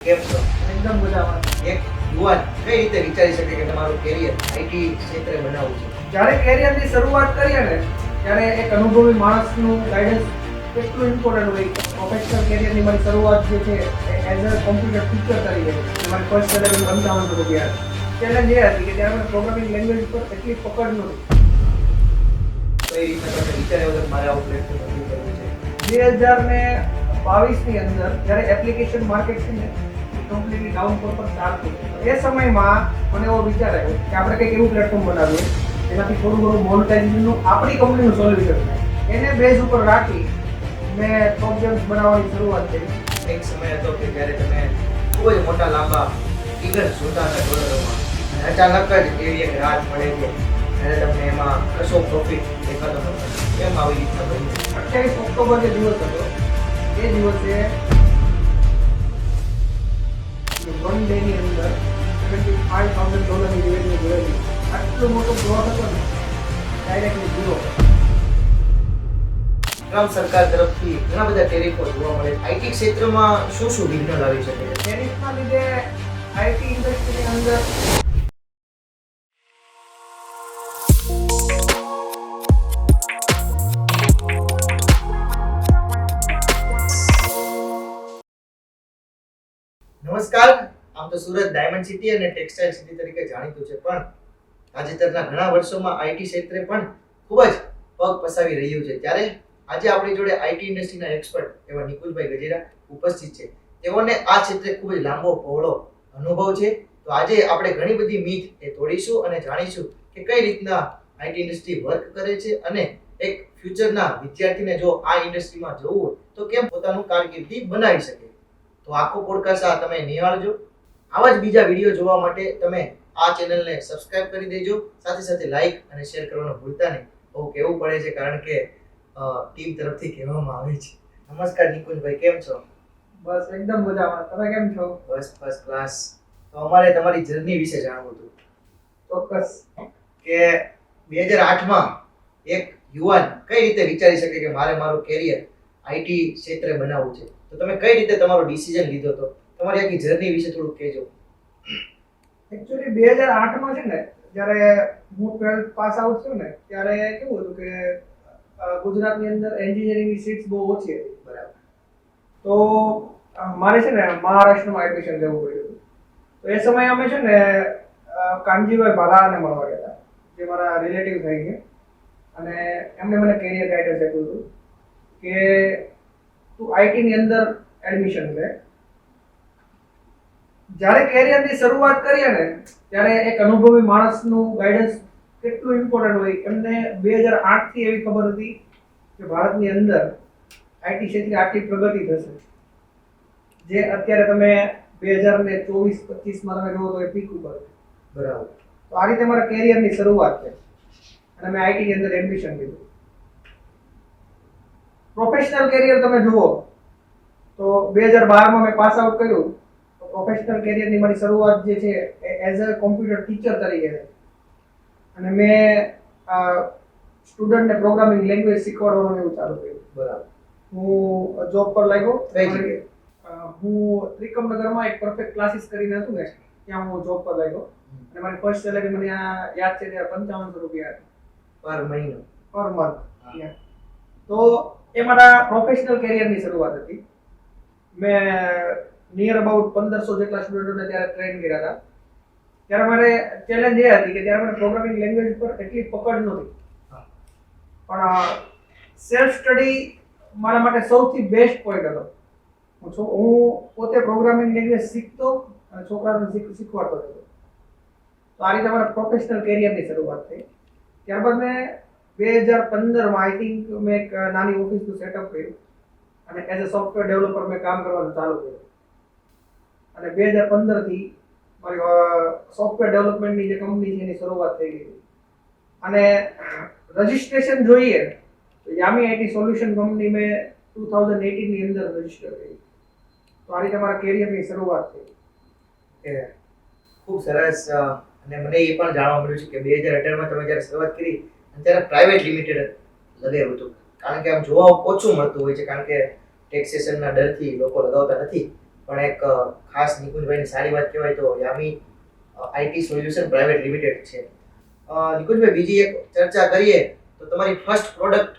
કેમ છો? એકદમ મજામાં. એક યુવાન કઈ રીતે વિચારી શકે કે તમારું કેરિયર આઈટી ક્ષેત્રે બનાવવું છે? જ્યારે કેરિયરની શરૂઆત કરીએ ને ત્યારે એક અનુભવી માણસનું ગાઈડન્સ કેટલું ઇમ્પોર્ટન્ટ હોય. પ્રોફેશનલ કેરિયરની મારી શરૂઆત જે છે એ એઝ અ કોમ્પ્યુટર ટીચર તરીકે મારી ફર્સ્ટ સેલેરી 55 રૂપિયા. ચેલેન્જ એ હતી કે ત્યારે મને પ્રોગ્રામિંગ લેંગ્વેજ પર એટલી પકડ નહોતી. કઈ રીતે તમે વિચાર્યું કે મારે આવું પ્લેટફોર્મ ઊભું કરવું છે? 2022ની અંદર જ્યારે એપ્લિકેશન માર્કેટ છે ને કમ્પ્લીટલી ડાઉન પર ચાલતું એ સમયમાં મને એવો વિચાર આવ્યો કે આપણે કંઈક એવું પ્લેટફોર્મ બનાવીએ જેનાથી થોડું ઘણું મોનેટાઇઝેશનનું આપણી કંપનીનું સોલ્યુશન થાય. એને બેઝ ઉપર રાખી મેં ટોપ ગેમ્સ બનાવવાની શરૂઆત કરી. એક સમય હતો કે જ્યારે તમે ખૂબ જ મોટા લાંબા ફિગર જોતા હતા ડોલરોમાં અને અચાનક જ એવી એક રાત મળે છે ત્યારે તમને એમાં કશો પ્રોફિટ દેખાતો નતો. કેમ આવી રીતના બન્યું? 28 ઓક્ટોબર જે દિવસ હતો એ દિવસે વન ડેની અંદર $75,000 ની રેવન્યુ જોયેલી. આટલું મોટો ગ્રોથ હતો ને ડાયરેક્ટલી ઝીરો. ટ્રમ્પ સરકાર તરફથી ઘણા બધા ટેરિફો જોવા મળે. આઈટી ક્ષેત્રમાં શું શું વિઘ્ન લાવી શકે છે? ટેરિફના લીધે આઈટી ઇન્ડસ્ટ્રીની અંદર નમસ્કાર. આમ તો સુરત ડાયમંડ સિટી અને ટેક્સટાઇલ સિટી તરીકે જાણીતું છે, પણ તાજેતરના ઘણા વર્ષોમાં આઈટી ક્ષેત્રે પણ ખૂબ જ પગ પસાવી રહ્યું છે. ત્યારે આજે આપણી જોડે આઈટી ઇન્ડસ્ટ્રીના એક્સપર્ટ એવા નિકુલભાઈ ગજેરા ઉપસ્થિત છે. તેઓને આ ક્ષેત્રે ખૂબ જ લાંબો પહોળો અનુભવ છે. તો આજે આપણે ઘણી બધી મીથ એ તોડીશું અને જાણીશું કે કઈ રીતના આઈટી ઇન્ડસ્ટ્રી વર્ક કરે છે અને એક ફ્યુચરના વિદ્યાર્થીને જો આ ઇન્ડસ્ટ્રીમાં જવું હોય તો કેમ પોતાનું કારકિર્દી બનાવી શકે. તો આખો પોડકાસ્ટ આ તમે નિહાળજો. આવા જ બીજા વિડીયો જોવા માટે તમે આ ચેનલને સબસ્ક્રાઇબ કરી દેજો. સાથે સાથે લાઈક અને શેર કરવાનું ભૂલતા નહીં. બહુ કહેવું પડે છે કારણ કે ટીમ તરફથી કહેવામાં આવે છે. નમસ્કાર નિકુંજભાઈ, કેમ છો? બસ એકદમ મજામાં. તમે કેમ છો? બસ ફર્સ્ટ ક્લાસ. તો અમારે તમારી જર્ની વિશે જાણવું હતું ચોક્કસ. કે 2008માં એક યુવાન કઈ રીતે વિચારી શકે કે મારે મારું કેરિયર આઈટી ક્ષેત્રે બનાવવું છે. તો તમે કઈ રીતે તમારો ડિસિઝન લીધો હતો? તમારી આખી જર્ની વિશે થોડુંક કહેજો. એકચ્યુઅલી 2008માં છે ને જ્યારે હું 12th પાસ આઉટ થયો ને ત્યારે કેવું હતું કે ગુજરાતની અંદર એન્જિનિયરિંગની સીટ્સ બહુ ઓછી હતી. બરાબર. તો મારે છે ને મહારાષ્ટ્રમાં એડમિશન લેવું પડ્યું. તો એ સમયે અમે છે ને કાનજીભાઈ ભાલાને મળવા ગયા હતા, જે મારા રિલેટિવ થઈ છે, અને એમને મને કેરિયર ગાઈડન્સ આપ્યું હતું કે તું આઈટીની અંદર એડમિશન લે. જ્યારે કેરિયરની શરૂઆત કરીએ ને ત્યારે એક અનુભવી માણસનું ગાઈડન્સ કેટલું ઇમ્પોર્ટન્ટ હોય. એમને 2008થી એવી ખબર હતી કે ભારતની અંદર આઈટી ક્ષેત્રે આટલી પ્રગતિ થશે, જે અત્યારે તમે 2024-25માં તમે જુઓ તો એ પીક ઉપર છે. બરાબર. તો આ રીતે મારા કેરિયરની શરૂઆત છે અને મેં આઈટીની અંદર એડમિશન લીધું. પ્રોફેશનલ કેરિયર તમે જુઓ તો 2012માં મેં પાસ આઉટ કર્યું. તો પ્રોફેશનલ કેરિયરની મારી શરૂઆત જે છે એ એઝ અ કોમ્પ્યુટર ટીચર તરીકે છે, અને મેં સ્ટુડન્ટને પ્રોગ્રામિંગ લેંગ્વેજ શીખવાડવાનું એવું ચાલુ કર્યું. બરાબર. હું જોબ પર લાગ્યો. કઈ જગ્યાએ? હું ત્રિકમનગરમાં એક પરફેક્ટ ક્લાસીસ કરીને હતું ને ત્યાં હું જોબ પર લાગ્યો, અને મારી ફર્સ્ટ સેલેરી મને યાદ છે ત્યારે 5500 રૂપિયા હતી પર મહિનો, પર મંથ. તો એ મારા પ્રોફેશનલ કેરિયરની શરૂઆત હતી. મેં નિયર અબાઉટ 1500 જેટલા સ્ટુડન્ટોને ત્યારે ટ્રેન કર્યા હતા. ત્યારે મારે ચેલેન્જ એ હતી કે ત્યારે મને પ્રોગ્રામિંગ લેંગ્વેજ પર એટલી પકડ નહોતી, પણ સેલ્ફ સ્ટડી મારા માટે સૌથી બેસ્ટ પોઈન્ટ હતો. હું પોતે પ્રોગ્રામિંગ લેંગ્વેજ શીખતો અને છોકરાઓને શીખવાડતો હતો. તો આ રીતે મારા પ્રોફેશનલ કેરિયરની શરૂઆત થઈ. ત્યારબાદ મેં 2015માં આઈ થિંક મેં એક નાની ઓફિસનું સેટઅપ કર્યું અને એઝ અ સોફ્ટવેર ડેવલપર મેં કામ કરવાનું ચાલુ કર્યું. અને 2015થી મારી સોફ્ટવેર ડેવલપમેન્ટની જે કંપની છે એની શરૂઆત થઈ ગઈ. અને રજિસ્ટ્રેશન જોઈએ તો યામી આઈટી સોલ્યુશન કંપની મેં 2018ની અંદર રજિસ્ટર કરી. તો આ રીતે મારા કેરિયરની શરૂઆત થઈ. ખૂબ સરસ. અને મને એ પણ જાણવા મળ્યું છે કે 2018માં તમે જ્યારે શરૂઆત કરી ત્યારે પ્રાઇવેટ લિમિટેડ લગાવ્યું હતું, કારણ કે આમ જોવા ઓછું મળતું હોય છે, કારણ કે ટેક્સેશનના ડરથી લોકો લગાવતા નથી. પણ એક ખાસ નિકુંજભાઈની સારી વાત કહેવાય તો Yami IT solution private limited છે. નિકુંજભાઈ, બીજી એક ચર્ચા કરીએ તો તમારી ફર્સ્ટ પ્રોડક્ટ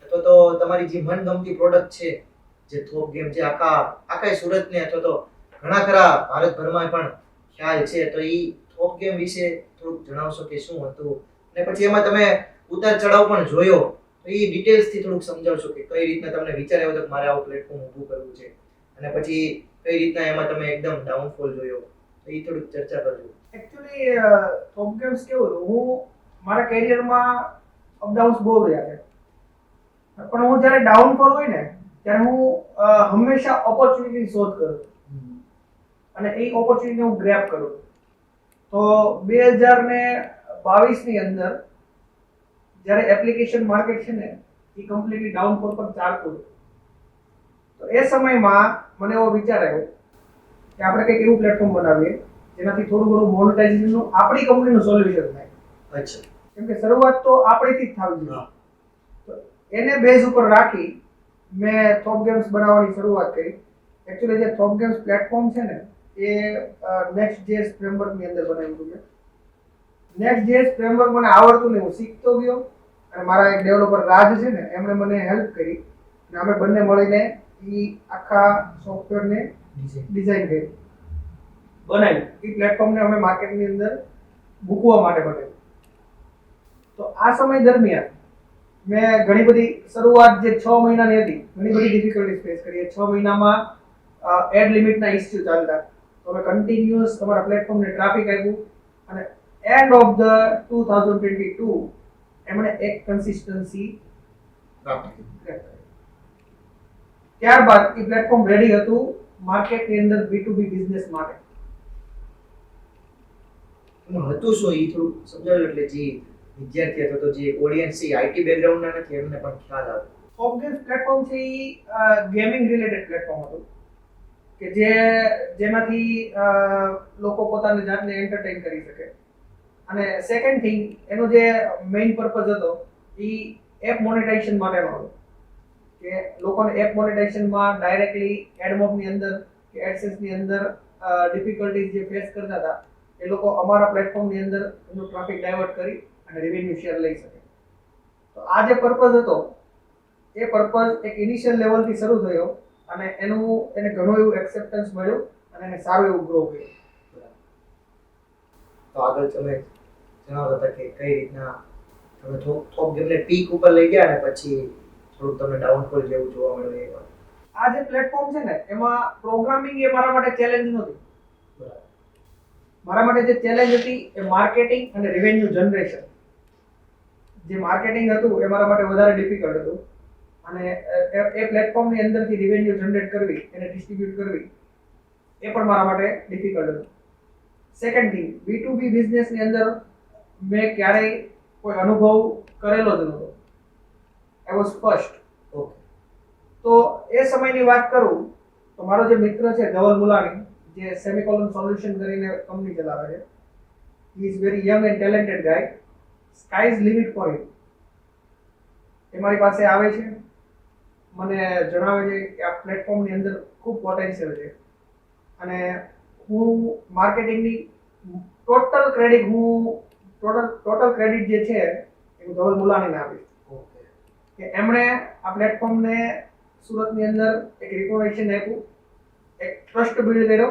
અથવા તો તમારી જે મનગમતી પ્રોડક્ટ છે જે થોપ ગેમ છે, આખા સુરતને અથવા તો ઘણા ખરા ભારતભરમાં પણ ખ્યાલ છે, તો એ થોપ ગેમ વિશે થોડુંક જણાવશો કે શું હતું, અને પછી એમાં તમે ઉતાર ચઢાવ પણ જોયો તો એ ડિટેલ્સથી થોડુંક સમજાવશો કે કઈ રીતના તમને વિચાર આવ્યો તો મારે આવું પ્લેટફોર્મ ઊભું કરવું છે, અને પછી કઈ રીતના એમાં તમે એકદમ ડાઉનફોલ જોયો, તો એ થોડીક ચર્ચા કરજો. એકચ્યુઅલી ટોપ ગેમ્સ કેવું હતું, હું મારા કેરિયરમાં અપડાઉન્સ બહુ રહ્યા છે, પણ હું જ્યારે ડાઉનફોલ હોય ને ત્યારે હું હંમેશા ઓપોર્ચ્યુનિટી શોધ કરું અને એ ઓપોર્ચ્યુનિટી હું ગ્રેબ કરું. તો 2022 ની અંદર જ્યારે એપ્લિકેશન માર્કેટ છે ને એ કમ્પ્લીટલી ડાઉનફોલ પર ચાલતું હતું, તો એ સમયમાં મને એવો વિચાર આવ્યો કે આપણે કંઈક એવું પ્લેટફોર્મ બનાવીએ જેનાથી થોડું ઘણું મોનેટાઇઝેશનનું આપણી કંપનીનું સોલ્યુશન થાય. અચ્છા. કેમ કે શરૂઆત તો આપણીથી જ થવી જોઈએ. તો એને બેઝ ઉપર રાખી મેં થોપ ગેમ્સ બનાવવાની શરૂઆત કરી. એકચ્યુઅલી જે થોપ ગેમ્સ પ્લેટફોર્મ છે ને એ નેક્સ્ટ.js ફ્રેમવર્કની અંદર બનાવ્યું હતું મેં. નેક્સ્ટ.js ફ્રેમવર્ક મને આવડતું નહીં, હું શીખતો ગયો અને મારા એક ડેવલપર રાજ છે ને એમણે મને હેલ્પ કરી અને અમે બંને મળીને એ આખા સોફ્ટવેરને ડિઝાઇન કરી, બનાવ્યું. એ પ્લેટફોર્મને અમે માર્કેટની અંદર મૂકવા માટે બનાવ્યું. તો આ સમય દરમિયાન મેં ઘણી બધી શરૂઆત જે 6 મહિનાની હતી, ઘણી બધી ડિફિકલ્ટીઝ ફેસ કરી. 6 મહિનામાં એડ લિમિટના ઇસ્યુ ચાલતા, તો અમે કન્ટિન્યુઅસ તમારા પ્લેટફોર્મને ટ્રાફિક આપ્યું અને એન્ડ ઓફ ધ 2022 એમણે એક કન્સિસ્ટન્સી પ્રાપ્ત કરી. ત્યારબાદ એ પ્લેટફોર્મ રેડી હતું માર્કેટની અંદર B2B બિઝનેસ માટે. હતું શું એ થોડું સમજાવજો, એટલે જે વિદ્યાર્થી અથવા તો જે ઓડિયન્સ છે આઈટી બેકગ્રાઉન્ડના નથી એમને પણ ખ્યાલ આવે. થોપ ગેમ્સ પ્લેટફોર્મ છે એ ગેમિંગ રિલેટેડ પ્લેટફોર્મ હતું કે જેનાથી લોકો પોતાની જાતને એન્ટરટેઇન કરી શકે. અને સેકન્ડ થિંગ, એનો જે મેઇન પર્પઝ હતો એ એપ મોનેટાઇઝેશન માટેનો હતો કે લોકોને એપ મોનેટાઇઝેશનમાં ડાયરેક્ટલી એડમોબની અંદર કે એડસેન્સની અંદર ડિફિકલ્ટીઝ જે ફેસ કરતા હતા એ લોકો અમારા પ્લેટફોર્મની અંદર એનું ટ્રાફિક ડાયવર્ટ કરી અને રેવન્યુ શેર લઈ શકે. તો આ જે પર્પઝ હતો એ પર્પઝ એક ઇનિશિયલ લેવલથી શરૂ થયો અને એને ઘણું એવું એક્સેપ્ટન્સ મળ્યું અને એને સારું એવું ગ્રો કર્યું. તો આગળ તમે જણાવતા હતા કે કઈ રીતના તમે થોપ ગેમને પીક ઉપર લઈ ગયા અને પછી થોડુંક તમને ડાઉનફોલ જેવું જોવા મળ્યું એ વાત. આ જે પ્લેટફોર્મ છે ને એમાં પ્રોગ્રામિંગ એ મારા માટે ચેલેન્જ નહોતી. બરાબર. મારા માટે જે ચેલેન્જ હતી એ માર્કેટિંગ અને રેવન્યુ જનરેશન. જે માર્કેટિંગ હતું એ મારા માટે વધારે ડિફિકલ્ટ હતું અને એ પ્લેટફોર્મની અંદરથી રેવન્યુ જનરેટ કરવી, એને ડિસ્ટ્રીબ્યુટ કરવી એ પણ મારા માટે ડિફિકલ્ટ હતું. સેકન્ડ થિંગ, B2B બિઝનેસની અંદર મેં ક્યારેય કોઈ અનુભવ કરેલો જ નહોતો. I was first. ઓકે. તો એ સમયની વાત કરું તો મારો જે મિત્ર છે ધવલ મુલાણી, જે સેમિકોલન સોલ્યુશન કરીને કંપની ચલાવે છે, he is very young and talented guy. Sky is limit for him. એ મારી પાસે આવે છે, મને જણાવે છે કે આ પ્લેટફોર્મની અંદર ખૂબ પોટેન્શિયલ છે અને હું માર્કેટિંગની ટોટલ ક્રેડિટ જે છે એ હું ધવલ મુલાણીને આપીશ. ઓકે. કે એમણે આ પ્લેટફોર્મને સુરતની અંદર એક રિકોગ્નિશન આપ્યું, એક ટ્રસ્ટ બિલ્ડ કર્યો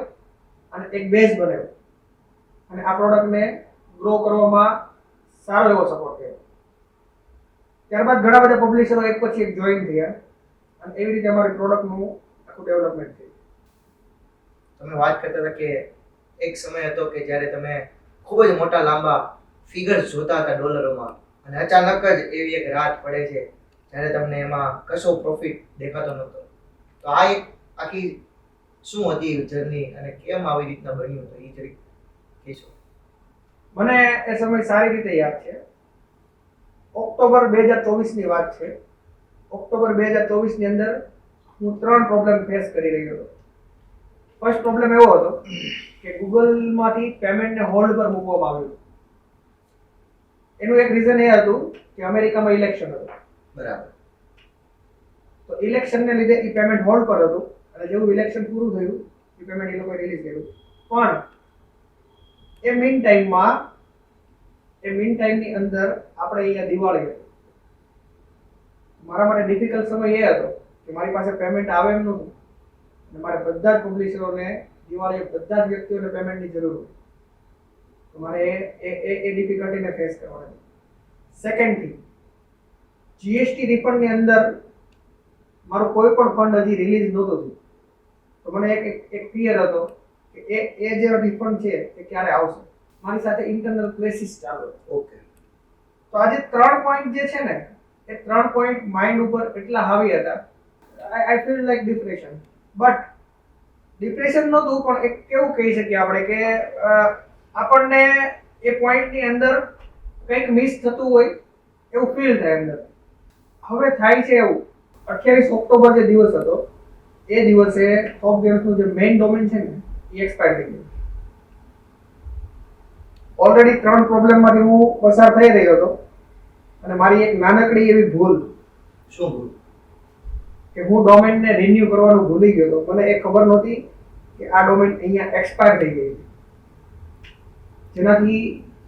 અને એક બેઝ બનાવ્યો અને આ પ્રોડક્ટને ગ્રો કરવામાં સારો એવો સપોર્ટ કર્યો. ત્યારબાદ ઘણા બધા પબ્લિશરો એક પછી એક જોઈન થયા અને એવી રીતે અમારી પ્રોડક્ટનું આખું ડેવલપમેન્ટ થયું. તમે વાત કરતા હતા કે એક સમય હતો કે જ્યારે તમે ખૂબ જ મોટા લાંબા ફિગર્સ જોતા હતા ડોલરોમાં અને અચાનક જ એવી એક રાત પડે છે જ્યારે તમને એમાં કશો પ્રોફિટ દેખાતો નહોતો. તો આ એક આખી શું હતી જર્ની અને કેમ આવી રીતના બન્યું હતું એ જરીક કહેશો? મને એ સમય સારી રીતે યાદ છે. ઓક્ટોબર 2024 ની વાત છે. ઓક્ટોબર 2024 ની અંદર હું 3 પ્રોબ્લેમ ફેસ કરી રહ્યો હતો. ફર્સ્ટ પ્રોબ્લેમ એવો હતો કે ગૂગલમાંથી પેમેન્ટને હોલ્ડ પર મૂકવામાં આવ્યું. એનું એક રીઝન એ હતું કે અમેરિકામાં ઇલેક્શન હતું. બરાબર. તો ઇલેક્શનને લીધે એ પેમેન્ટ હોલ્ડ પર હતું અને જેવું ઇલેક્શન પૂરું થયું એ પેમેન્ટ એ લોકોએ રિલીઝ કર્યું. પણ એ મીન ટાઈમની અંદર આપણે અહીંયા દિવાળી હતી. મારા માટે ડિફિકલ્ટ સમય એ હતો કે મારી પાસે પેમેન્ટ આવે એમ નહોતું અને મારે બધા જ પબ્લિશરોને દિવાળીએ બધા જ વ્યક્તિઓને પેમેન્ટની જરૂર હતી. તો મારે એ ડિફિકલ્ટીને ફેસ કરવાની હતી. સેકન્ડ થિંગ, જીએસટી રિફંડની અંદર મારું કોઈ પણ ફંડ હજી રિલીઝ નહોતું થયું. તો મને એક ફિયર હતો કે એ જે રિફંડ છે એ ક્યારે આવશે. મારી સાથે ઇન્ટરનલ ક્લેસીસ ચાલુ. ઓકે. તો આજે 3 પોઈન્ટ જે છે ને એ 3 પોઈન્ટ માઇન્ડ ઉપર એટલા હાવી હતા. I feel like depression. But depression નહોતું, પણ એક કેવું કહી શકીએ આપણે કે આપણને એ પોઈન્ટની અંદર કંઈક મિસ થતું હોય એવું ફીલ થાય અંદર. હવે થાય છે એવું, 28 ઓક્ટોબર જે દિવસ હતો એ દિવસે ટોપ ગેમ્સનું જે મેઇન ડોમેન છે ને એ એક્સપાયર થઈ ગયું. ઓલરેડી 3 પ્રોબ્લેમમાંથી હું પસાર થઈ રહ્યો હતો અને મારી એક નાનકડી એવી ભૂલ, શું ભૂલ? કે હું ડોમેનને રિન્યુ કરવાનું ભૂલી ગયો હતો. મને એ ખબર નહોતી કે આ ડોમેન અહીંયા એક્સપાયર થઈ ગઈ છે, જેનાથી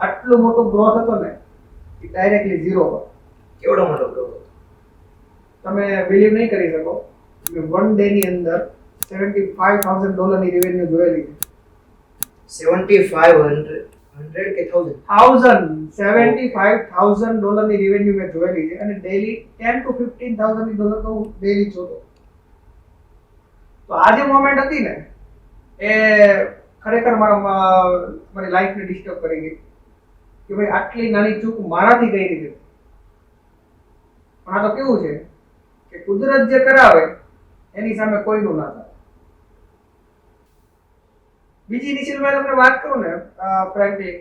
આટલો મોટો ગ્રોથ હતો ને એ ડાયરેક્ટલી ઝીરો પર. કેવડો મોટો ગ્રોથ હતો? તમે બિલીવ નહીં કરી શકો કે 1 ડે ની અંદર $75,000 ની રેવન્યુ જોયેલી છે. 7500 કે 1000? $75,000 ની રેવન્યુ મેં જોયેલી છે અને ડેલી 10 to 15,000 ની ડોલર તો હું ડેલી જોતો. તો આ જે મોમેન્ટ હતી ને એ ખરેખર મારી લાઈફને ડિસ્ટર્બ કરી ગઈ કે ભાઈ આટલી નાની ચૂક મારાથી કઈ રીતે. પણ આ તો કેવું છે કે કુદરત જે કરાવે એની સામે કોઈનું ના થાય. બીજી ઇનિશિયલ મેં તમને વાત કરું ને ફ્રેન્કલી,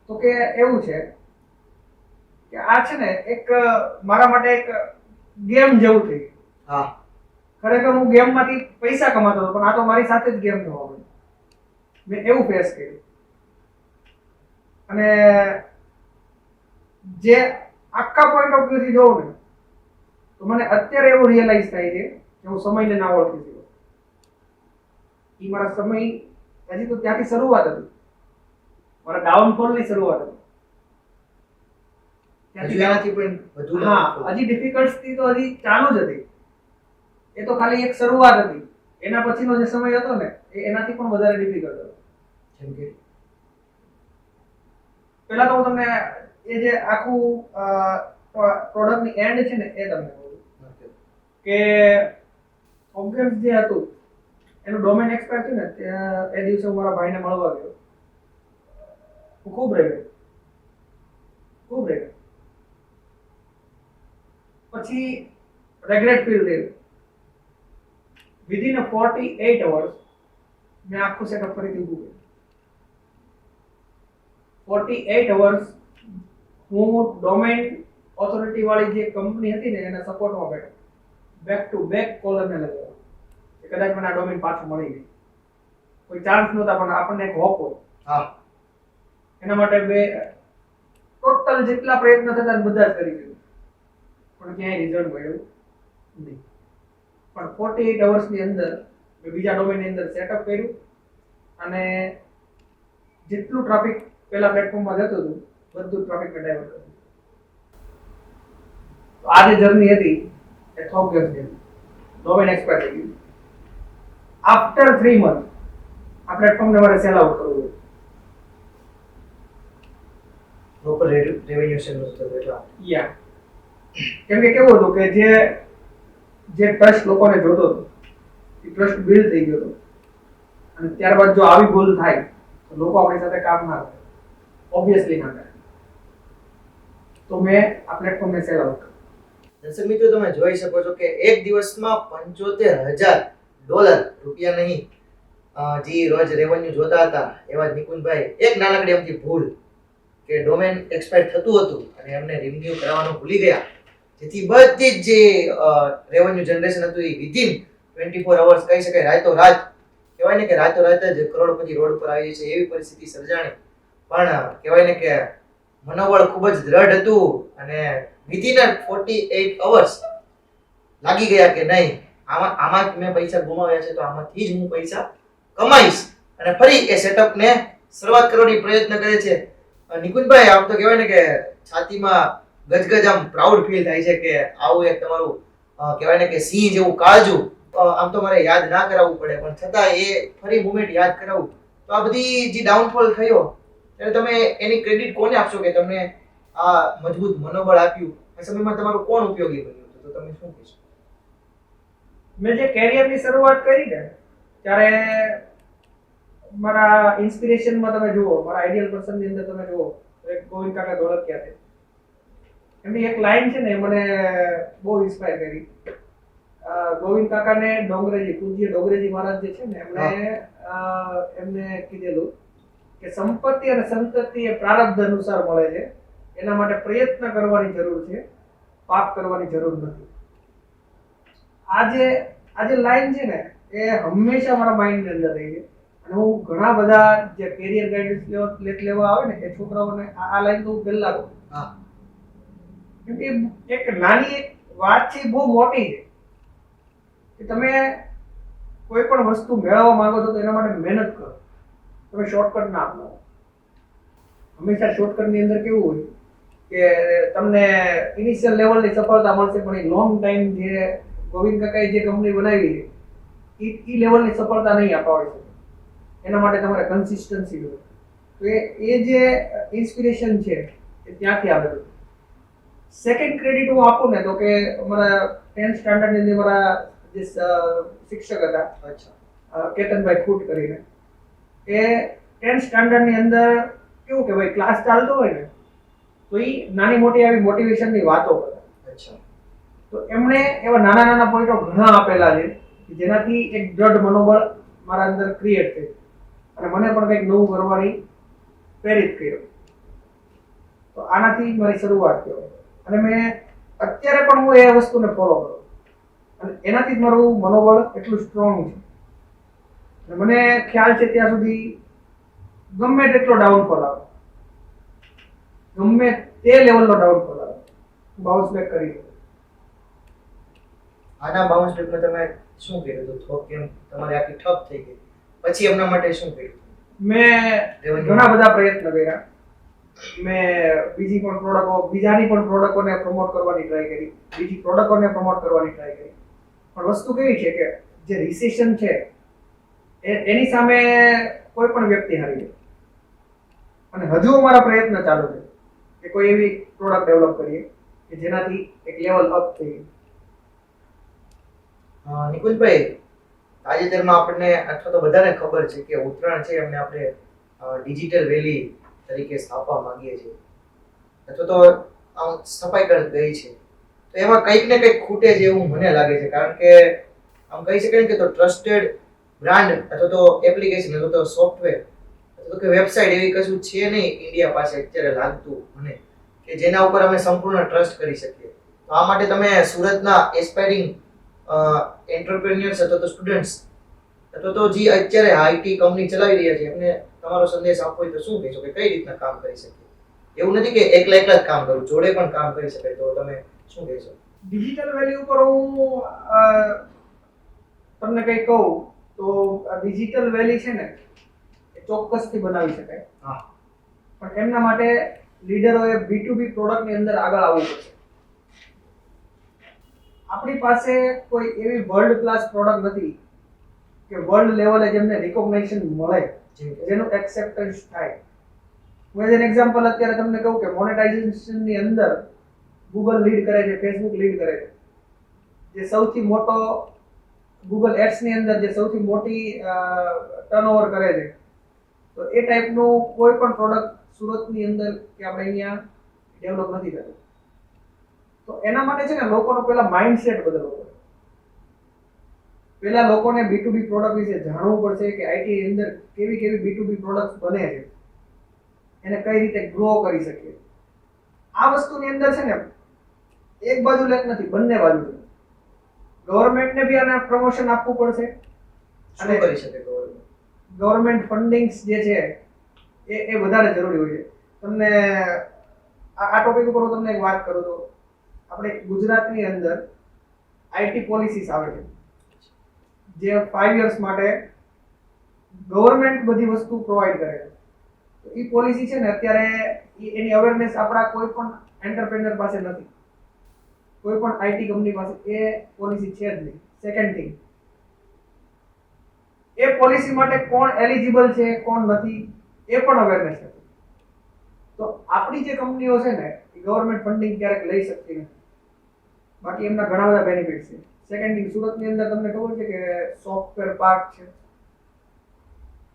તો કે એવું છે કે આ છે ને એક મારા માટે એક ગેમ જેવું થઈ ગયું. હા. ખરેખર હું ગેમમાંથી પૈસા કમાતો હતો, પણ આ તો મારી સાથે જ ગેમ થવા માંડી. મેં એવું ફેસ કર્યું અને જે આખા પોઈન્ટ ઓફ વ્યૂથી જોઉં ને તો મને અત્યારે એવું રિયલાઇઝ થાય છે કે હું સમયને ના ઓળખી શકું. એ મારા સમય હજી તો ત્યાંથી શરૂઆત હતી, મારા ડાઉનફોલની શરૂઆત હતી. હજુ એનાથી પણ વધુ હા, હજી ડિફિકલ્ટી તો હજી ચાલુ જ હતી. એ તો ખાલી એક શરૂઆત હતી. એના પછીનો જે સમય હતો ને એનાથી પણ વધારે ડિફિકલ્ટ હતો. જેમ કે પહેલા તો હું તમને એ જે આખું પ્રોડક્ટની એન્ડ છે ને એ તમને કહું કે ઓબ્જેક્ટ જે હતું એનું ડોમેન એક્સપાયર થયું ને એ દિવસે હું મારા ભાઈને મળવા ગયો. હું ખૂબ રેગ્યો. પછી રેગ્રેટ ફીલ થયું. વિધિન 48 hours મેં આખું સેટઅપ ફરીથી ઊભું કર્યું. 48 hours હું ડોમેન ઓથોરિટી વાળી જે કંપની હતી ને એના સપોર્ટમાં બેઠો. બેક ટુ બેક કોલરને લગાવ્યો કે કદાચ મને આ ડોમેન પાછું મળી ગઈ. કોઈ ચાન્સ નહોતા, પણ આપણને એક હોપ હોય. હા. એના માટે ટોટલ જેટલા પ્રયત્ન થતા બધા જ કરી દીધું, પણ ક્યાંય રિઝલ્ટ મળ્યું નહીં. પણ 48 અવર્સની અંદર મેં બીજા ડોમેનની અંદર સેટઅપ કર્યું અને જેટલું ટ્રાફિક પેલા પ્લેટફોર્મમાં જતું હતું બધું ટ્રાફિક ડાયવર્ટ કર્યું. તો આ જે જર્ની હતી એ થોક જર્ની હતી. ડોમેન એક્સપાયર થઈ ગયું. આફ્ટર 3 months આ પ્લેટફોર્મને મારે સેલ આઉટ કરવું હતું. પ્રોપર રેવન્યુ સેલ નહોતો એટલા. યા, કેમ કે કેવું હતું કે જે ટ્રસ્ટ લોકોને જોતો હતો એ ટ્રસ્ટ બિલ્ડ થઈ ગયો હતો અને ત્યારબાદ જો આવી ભૂલ થાય તો લોકો આપણી સાથે કામ ના કરે, ઓબ્વિયસલી ના કરે. તો મેં આ પ્લેટફોર્મને સેલ આઉટ કર્યું. દર્શક મિત્રો, તમે જોઈ શકો છો કે એક દિવસમાં $75,000 રૂપિયા નહીં જે રોજ રેવન્યુ જોતા હતા એવા જ નિકુંજભાઈ એક નાનકડી એમથી ભૂલ કે ડોમેન એક્સપાયર થતું હતું અને એમને રિન્યુ કરાવવાનું ભૂલી ગયા, જેથી બધી જ જે રેવન્યુ જનરેશન હતું એ વિધિન 24 અવર્સ કહી શકાય રાતોરાત, કહેવાય ને કે રાતોરાત જ કરોડપતિ રોડ પર આવી છે એવી પરિસ્થિતિ સર્જાણી. પણ કહેવાય ને કે મનોબળ ખૂબ જ દ્રઢ હતું અને વિધિન 48 અવર્સ લાગી ગયા કે નહીં આમાં મેં પૈસા ગુમાવ્યા છે તો આમાંથી જ હું પૈસા કમાઈશ અને ફરી એ સેટઅપને શરૂઆત કરવાની પ્રયત્ન કરે છે. નિકુંજભાઈ, આમ તો કહેવાય ને કે છાતીમાં ગજગજ આમ પ્રાઉડ ફીલ થાય છે કે આવું એક તમારું કહેવાય ને કે સિંહ જેવું કાળજું આમ તો મારે યાદ ના કરાવવું પડે, પણ છતાં એ ફરી મુમેન્ટ યાદ કરાવું તો આ બધી જે ડાઉનફોલ થયો ત્યારે તમે એની ક્રેડિટ કોને આપશો કે તમને આ મજબૂત મનોબળ આપ્યું? આ સમયમાં તમારું કોણ ઉપયોગી બન્યું હતું? તો તમે શું કહેશો? મેં જે કેરિયરની શરૂઆત કરી ને ત્યારે મારા ઇન્સ્પિરેશનમાં તમે જુઓ, મારા આઈડિયલ પર્સનની અંદર તમે જુઓ તો એક ગોવિંદ કાકા ધોળકિયા છે. એમની એક લાઈન છે ને એ મને બહુ ઇન્સ્પાયર કરી. ગોવિંદ કાકાને ડોંગરેજી, પૂજ્ય ડોંગરેજી મહારાજ જે છે ને એમને કીધેલું કે સંપત્તિ અને સંતતિ એ પ્રારબ્ધ અનુસાર મળે છે, એના માટે પ્રયત્ન કરવાની જરૂર છે, પાપ કરવાની જરૂર નથી. આ જે લાઈન છે ને એ હંમેશા મારા માઇન્ડની અંદર રહી છે અને હું ઘણા બધા જે કેરિયર ગાઈડન્સ લેવા આવે ને એ છોકરાઓને આ લાઈન તો હું પહેલા કહું. કેમ કે એક નાની એક વાત છે, બહુ મોટી છે કે તમે કોઈ પણ વસ્તુ મેળવવા માંગો છો તો એના માટે મહેનત કરો. તમે શોર્ટકટ ના અપનાવો. હંમેશા શોર્ટકટની અંદર કેવું હોય કે તમને ઇનિશિયલ લેવલની સફળતા મળશે, પણ એ લોંગ ટાઈમ જે ગોવિંદ કાકાએ જે કંપની બનાવી છે એ લેવલની સફળતા નહીં અપાવી શકે. એના માટે તમારે કન્સિસ્ટન્સી જોઈએ. તો એ જે ઇન્સ્પિરેશન છે એ ત્યાંથી આવેલું. સેકન્ડ ક્રેડિટ હું આપું ને તો કે અમારા 10th સ્ટાન્ડર્ડની અંદર મારા જે શિક્ષક હતા કેતનભાઈ ખૂટ કરીને, એ 10th સ્ટાન્ડર્ડની અંદર કેવું કે ભાઈ ક્લાસ ચાલતો હોય ને તો એ નાની મોટી આવી મોટિવેશનની વાતો કરે. તો એમણે એવા નાના નાના પોઈન્ટો ઘણા આપેલા છે જેનાથી એક દ્રઢ મનોબળ મારા અંદર ક્રિએટ થયું અને મને પણ કંઈક નવું કરવાની પ્રેરિત કર્યો. તો આનાથી મારી શરૂઆત કહેવાય અને મેં અત્યારે પણ હું એ વસ્તુને ફોલો કરું અને એનાથી જ મારું મનોબળ એટલું સ્ટ્રોંગ છે. અને મને ખ્યાલ છે ત્યાં સુધી ગમે તેટલો ડાઉનફોલ આવે, ગમે તે લેવલનો ડાઉનફોલ આવે, બાઉન્સ બેક કરી શકું. આના બાઉન્સ બેકમાં તમે શું કર્યું હતું? તો કેમ તમારી આખી ઠપ થઈ ગઈ? પછી એમના માટે શું કર્યું? મેં ઘણા બધા પ્રયત્ન કર્યા. મેં બીજાની પણ પ્રોડક્ટોને પ્રમોટ કરવાની ટ્રાય કરી, બીજી પ્રોડક્ટોને પ્રમોટ કરવાની ટ્રાય કરી. પણ વસ્તુ કેવી છે કે જે રિસેશન છે એની સામે કોઈ પણ વ્યક્તિ હારી જાય. અને હજુ અમારા પ્રયત્ન ચાલુ છે કે કોઈ એવી પ્રોડક્ટ ડેવલપ કરીએ કે જેનાથી એક લેવલ અપ થઈ. નિકુંજભાઈ, તાજેતરમાં આપણને અથવા તો બધાને ખબર છે કે ઉત્તરાયણ છે એમને આપણે ડિજિટલ વેલી તરીકે સ્થાપવા માંગીએ છીએ અથવા તો આમ સફાઈ કરી ગઈ છે, તો એમાં કંઈક ને કંઈક ખૂટે છે એવું મને લાગે છે. કારણ કે આમ કહી શકાય કે તો ટ્રસ્ટેડ બ્રાન્ડ અથવા તો એપ્લિકેશન અથવા તો સોફ્ટવેર અથવા તો કે વેબસાઇટ એવી કશું છે નહીં ઇન્ડિયા પાસે અત્યારે લાગતું મને કે જેના ઉપર અમે સંપૂર્ણ ટ્રસ્ટ કરી શકીએ. તો આ માટે તમે સુરતના એસ્પાયરિંગ એન્ટરપ્રેન્યોર્સ અથવા તો સ્ટુડન્ટ્સ અથવા તો જે અત્યારે આઈટી કંપની ચલાવી રહ્યા છે એમને તમારો સંદેશ આપવો હોય તો શું કહેશો કે કઈ રીતના કામ કરી શકીએ? એવું નથી કે એકલા જ કામ કરવું, જોડે પણ કામ કરી શકાય, તો તમે શું કહેશો? ડિજિટલ વેલ્યુ પર હું તમને કંઈ કહું તો ડિજિટલ વેલ્યુ છે ને એ ચોક્કસથી બનાવી શકાય. પણ એમના માટે લીડરોએ B2B પ્રોડક્ટની અંદર આગળ આવવું પડશે. આપણી પાસે કોઈ એવી વર્લ્ડ ક્લાસ પ્રોડક્ટ નથી કે વર્લ્ડ લેવલે જેમને રિકોગ્નાઇઝેશન મળે, જેનું એક્સેપ્ટન્સ થાય. હું એઝ એન એક્ઝામ્પલ અત્યારે તમને કહું કે મોનેટાઇઝેશનની અંદર ગૂગલ લીડ કરે છે, ફેસબુક લીડ કરે છે. જે સૌથી મોટો ગૂગલ એડ્સની અંદર જે સૌથી મોટી ટર્નઓવર કરે છે, તો એ ટાઈપનું કોઈ પણ પ્રોડક્ટ સુરતની અંદર કે આપણે અહીંયા ડેવલપ નથી થતું. તો એના માટે છે ને લોકોનો પહેલા માઇન્ડસેટ બદલવો પડે. પહેલા લોકોને B2B પ્રોડક્ટ વિશે જાણવું પડશે કે આઈટી અંદર કેવી કેવી B2B પ્રોડક્ટ્સ બને છે, એને કઈ રીતે ગ્રો કરી શકીએ. આ વસ્તુની અંદર છે ને એક બાજુ લેક નથી, બંને બાજુ છે. ગવર્મેન્ટને બી આને પ્રમોશન આપવું પડશે. શું કરી શકે ગવર્મેન્ટ? ગવર્મેન્ટ ફંડિંગ્સ જે છે એ વધારે જરૂરી હોય છે. તમને આ ટોપિક ઉપર હું તમને એક વાત કરું તો આપણે ગુજરાતની અંદર આઈટી પોલિસીસ આવે છે જે 5 years માટે ગવર્મેન્ટ બધી વસ્તુ પ્રોવાઈડ કરે છે. તો એ પોલિસી છે ને અત્યારે એની અવેરનેસ આપણા કોઈ પણ એન્ટરપ્રેન્યોર પાસે નથી, કોઈ પણ આઈટી કંપની પાસે એ પોલિસી છે જ નહીં. સેકન્ડ થિંગ, એ પોલિસી માટે કોણ એલિજિબલ છે કોણ નથી એ પણ અવેરનેસ નથી. તો આપણી જે કંપનીઓ છે ને એ ગવર્મેન્ટ ફંડિંગ ક્યારેક લઈ શકતી નથી, બાકી એમના ઘણા બધા બેનિફિટ છે. સેકન્ડ થિંગ, સુરતની અંદર તમને ખબર છે કે સોફ્ટવેર પાર્ક છે,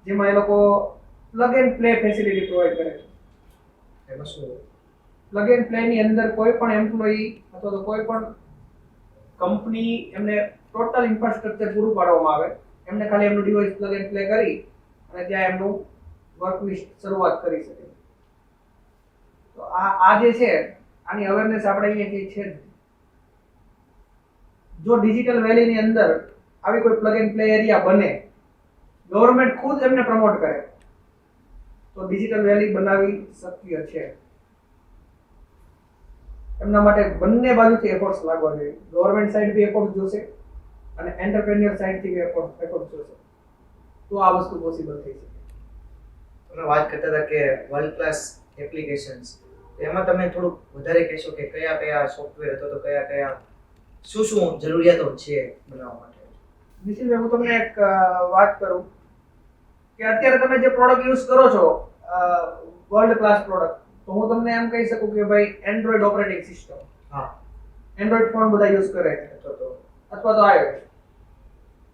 જેમાં એ લોકો plug and play facility provide કરે છે. એમાં શું? પ્લગ એન્ડ પ્લે ની અંદર કોઈ પણ એમ્પ્લોયી અથવા તો કોઈ પણ કંપની એમને ટોટલ ઇન્ફ્રાસ્ટ્રક્ચર પૂરું પાડવામાં આવે, એમને ખાલી એમનું ડિવાઇસ પ્લગ એન્ડ પ્લે કરી અને ત્યાં એમનું વર્કની શરૂઆત કરી શકે. તો આ જે છે આની અવેરનેસ આપણે અહીંયા કઈ છે જ નહીં. જો ડિજિટલ વેલીની અંદર આવી કોઈ પ્લગ એન્ડ પ્લે એરિયા બને, ગવર્મેન્ટ ખુદ એમને પ્રમોટ કરે, તો ડિજિટલ વેલી બનાવી શક્ય છે. એમના માટે બંને બાજુથી એફર્ટ્સ લાગવા જોઈએ. ગવર્મેન્ટ સાઈડ બી એફર્ટ્સ જોશે અને એન્ટરપ્રેન્યોર સાઈડથી બી એફર્ટ્સ જોશે, તો આ વસ્તુ પોસિબલ થઈ શકે. તમે વાત કરતા હતા કે વર્લ્ડ ક્લાસ એપ્લિકેશન્સ, એમાં તમે થોડુંક વધારે કહેશો કે કયા કયા સોફ્ટવેર અથવા તો કયા કયા શું શું જરૂરિયાતો છે બનાવવા માટે? નિશિલભાઈ, હું તમને એક વાત કરું કે અત્યારે તમે જે પ્રોડક્ટ યુઝ કરો છો વર્લ્ડ ક્લાસ પ્રોડક્ટ, તો હું તમને એમ કહી શકું કે ભાઈ એન્ડ્રોઈડ ઓપરેટિંગ સિસ્ટમ, હા, એન્ડ્રોઈડ ફોન બધા યુઝ કરે છે અથવા તો iOS,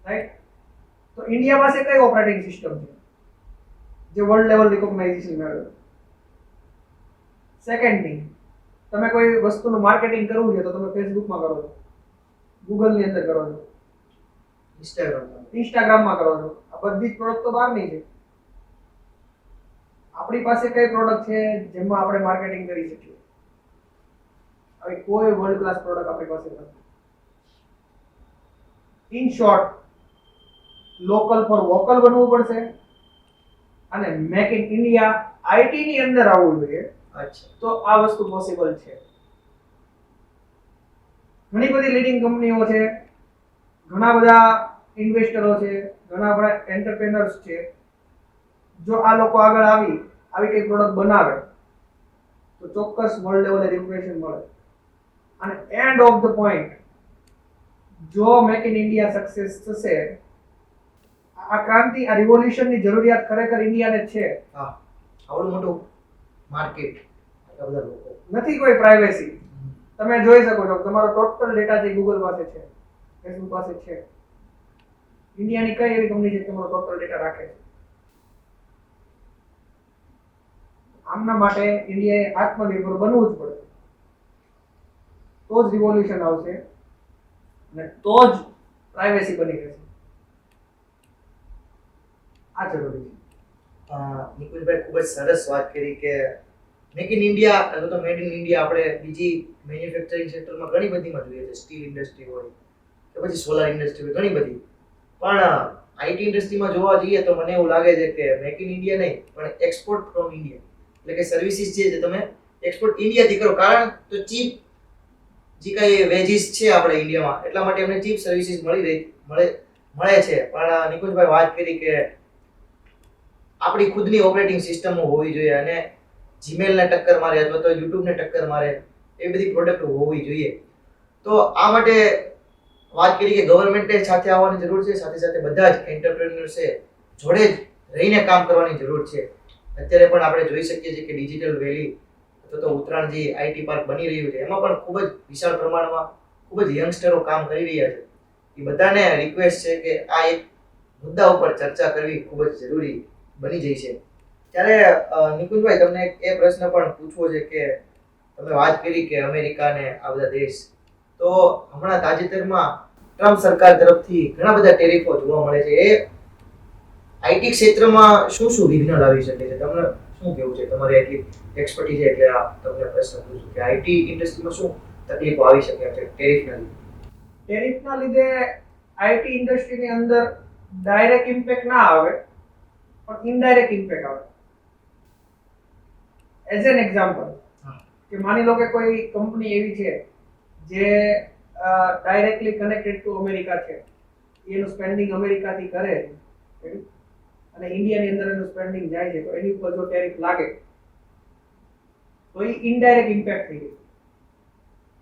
રાઈટ? તો ઇન્ડિયા પાસે કઈ ઓપરેટિંગ સિસ્ટમ છે જે વર્લ્ડ લેવલ રિકોગ્નાઇઝેશન મેળવે? સેકન્ડ થિંગ, તમે કોઈ વસ્તુનું માર્કેટિંગ કરવું છે તો તમે ફેસબુકમાં કરો છો, ગૂગલની અંદર કરો છો, ઇન્સ્ટાગ્રામમાં કરો છો. આ બધી જ પ્રોડક્ટ તો બહારની છે. આપણી પાસે કઈ પ્રોડક્ટ છે જેમાં આપણે માર્કેટિંગ કરી શકીએ? આવી કોઈ વર્લ્ડ ક્લાસ પ્રોડક્ટ આપણી પાસે નથી. In short, local for vocal બનવું પડશે અને મેક ઇન ઇન્ડિયા આઈટી ની અંદર આવવું જોઈએ. અચ્છા, તો આ વસ્તુ પોસિબલ છે. ઘણી બધી લીડિંગ કંપનીઓ છે, ઘણા બધા ઇન્વેસ્ટરો છે, ઘણા બધા એન્ટરપ્રેનર્સ છે. જો આ લોકો આગળ આવી કઈ પ્રોડક્ટ બનાવે તો ચોક્કસ વર્લ્ડ લેવલે રેપ્યુટેશન મળે. અને એન્ડ ઓફ ધ પોઈન્ટ, જો મેક ઇન ઇન્ડિયા સક્સેસ થશે, આ ક્રાંતિ, આ રિવોલ્યુશન ની જરૂરિયાત ખરેખર ઇન્ડિયાને છે. હા, આવડું મોટું માર્કેટ, આટલા બધા લોકો, નથી કોઈ પ્રાઇવેસી. તમે જોઈ શકો છો તમારો ટોટલ ડેટા જે ગૂગલ પાસે છે, ફેસબુક પાસે છે. ઇન્ડિયાની કઈ એવી કંપની છે તમારો ટોટલ ડેટા રાખે છે? આમના માટે ઇન્ડિયાએ આત્મનિર્ભર બનવું જ પડે, તો જ રિવોલ્યુશન આવશે અને તો જ પ્રાઇવેસી બની રહેશે. આ જરૂરી છે. નિકુંજભાઈ ખૂબ જ સરસ વાત કરી કે મેક ઇન ઇન્ડિયા અથવા તો મેડ ઇન ઇન્ડિયા આપણે બીજી મેન્યુફેક્ચરિંગ સેક્ટરમાં ઘણી બધીમાં જોઈએ છે. સ્ટીલ ઇન્ડસ્ટ્રી હોય કે પછી સોલાર ઇન્ડસ્ટ્રી હોય, ઘણી બધી. પણ આઈટી ઇન્ડસ્ટ્રીમાં જોવા જઈએ તો મને એવું લાગે છે કે મેક ઇન ઇન્ડિયા નહીં, પણ એક્સપોર્ટ ફ્રોમ ઇન્ડિયા, એટલે કે સર્વિસીસ જે તમે એક્સપોર્ટ ઇન્ડિયાથી કરો. કારણ તો ચીપ જે કાંઈ વેજીસ છે આપણે ઇન્ડિયામાં, એટલા માટે અમને ચીપ સર્વિસીસ મળે છે. પણ નિકુંજભાઈ વાત કરી કે આપણી ખુદની ઓપરેટિંગ સિસ્ટમો હોવી જોઈએ અને જીમેલને ટક્કર મારે અથવા તો યુટ્યુબને ટક્કર મારે એ બધી પ્રોડક્ટ હોવી જોઈએ. તો આ માટે વાત કરી કે ગવર્મેન્ટે સાથે આવવાની જરૂર છે, સાથે સાથે બધા જ એન્ટરપ્રેન્યોર્સે જોડે જ રહીને કામ કરવાની જરૂર છે. અત્યારે પણ આપણે જોઈ શકીએ છીએ કે ડિજિટલ વેલી અથવા તો ઉત્તરાયણ જે આઈટી પાર્ક બની રહ્યું છે, એમાં પણ ખૂબ જ વિશાળ પ્રમાણમાં ખૂબ જ યંગસ્ટરો કામ કરી રહ્યા છે. એ બધાને રિક્વેસ્ટ છે કે આ એક મુદ્દા ઉપર ચર્ચા કરવી ખૂબ જ જરૂરી બની જાય છે. ત્યારે નિકુંજભાઈ, તમને એ પ્રશ્ન પણ પૂછવો છે કે તમે વાત કરી કે અમેરિકા ને આ બધા દેશ, તો હમણાં તાજેતરમાં ટ્રમ્પ સરકાર તરફથી ઘણા બધા ટેરિફો જોવા મળે છે. એ આઈટી ક્ષેત્રમાં શું શું વિઘ્ન લાવી શકે છે? તમને શું કેવું છે? તમારે એટલી એક્સપર્ટી છે એટલે આ તમને પ્રશ્ન પૂછું કે આઈટી ઇન્ડસ્ટ્રીમાં શું તકલીફો આવી શકે છે ટેરિફના લીધે? ટેરિફના લીધે આઈટી ઇન્ડસ્ટ્રીની અંદર ડાયરેક્ટ ઇમ્પેક્ટ ના આવે, પણ ઇનડાયરેક્ટ ઇમ્પેક્ટ આવે. એઝ એન એક્ઝામ્પલ, કે માની લો કે કોઈ કંપની એવી છે જે ડાયરેક્ટલી કનેક્ટેડ ટુ અમેરિકા છે, એનું સ્પેન્ડિંગ અમેરિકાથી કરે છે, અને ઇન્ડિયાની અંદર એનું સ્પેન્ડિંગ જાય છે તો એની ઉપર જો ટેરિફ લાગે તો એ ઇનડાયરેક્ટ ઇમ્પેક્ટ થઈ ગઈ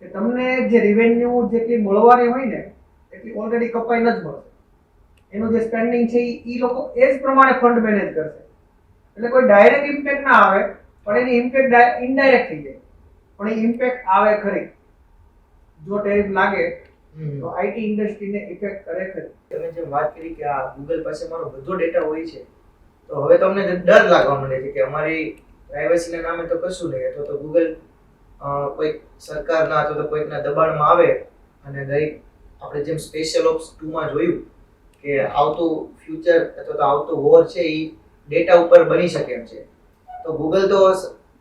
કે તમને જે રેવન્યુ જેટલી મળવાની હોય ને એટલી ઓલરેડી કપાઈને જ મળશે. એનું જે સ્પેન્ડિંગ છે એ લોકો એ જ પ્રમાણે ફંડ મેનેજ કરશે. એટલે કોઈ ડાયરેક્ટ ઇમ્પેક્ટ ના આવે પણ એની ઇમ્પેક્ટ ઇનડાયરેક્ટ થઈ જાય પણ એ ઇમ્પેક્ટ આવે ખરી. જો ટેરિફ લાગે તો આઈટી ઇન્ડસ્ટ્રીને ઇફેક્ટ કરે ખરી. તમે જેમ વાત કરી કે આ ગૂગલ પાસે મારો બધો ડેટા હોય છે તો હવે તમને ડર લાગવા માંડે છે કે અમારી પ્રાઇવસીના નામે તો કશું નહીં, અથવા તો ગૂગલ કોઈક સરકારના અથવા તો કોઈકના દબાણમાં આવે અને દરેક આપણે જેમ સ્પેશિયલ ઓપ્સ 2 માં જોયું કે આવતું ફ્યુચર અથવા તો આવતું વોર છે એ ડેટા ઉપર બની શકે એમ છે. તો ગૂગલ તો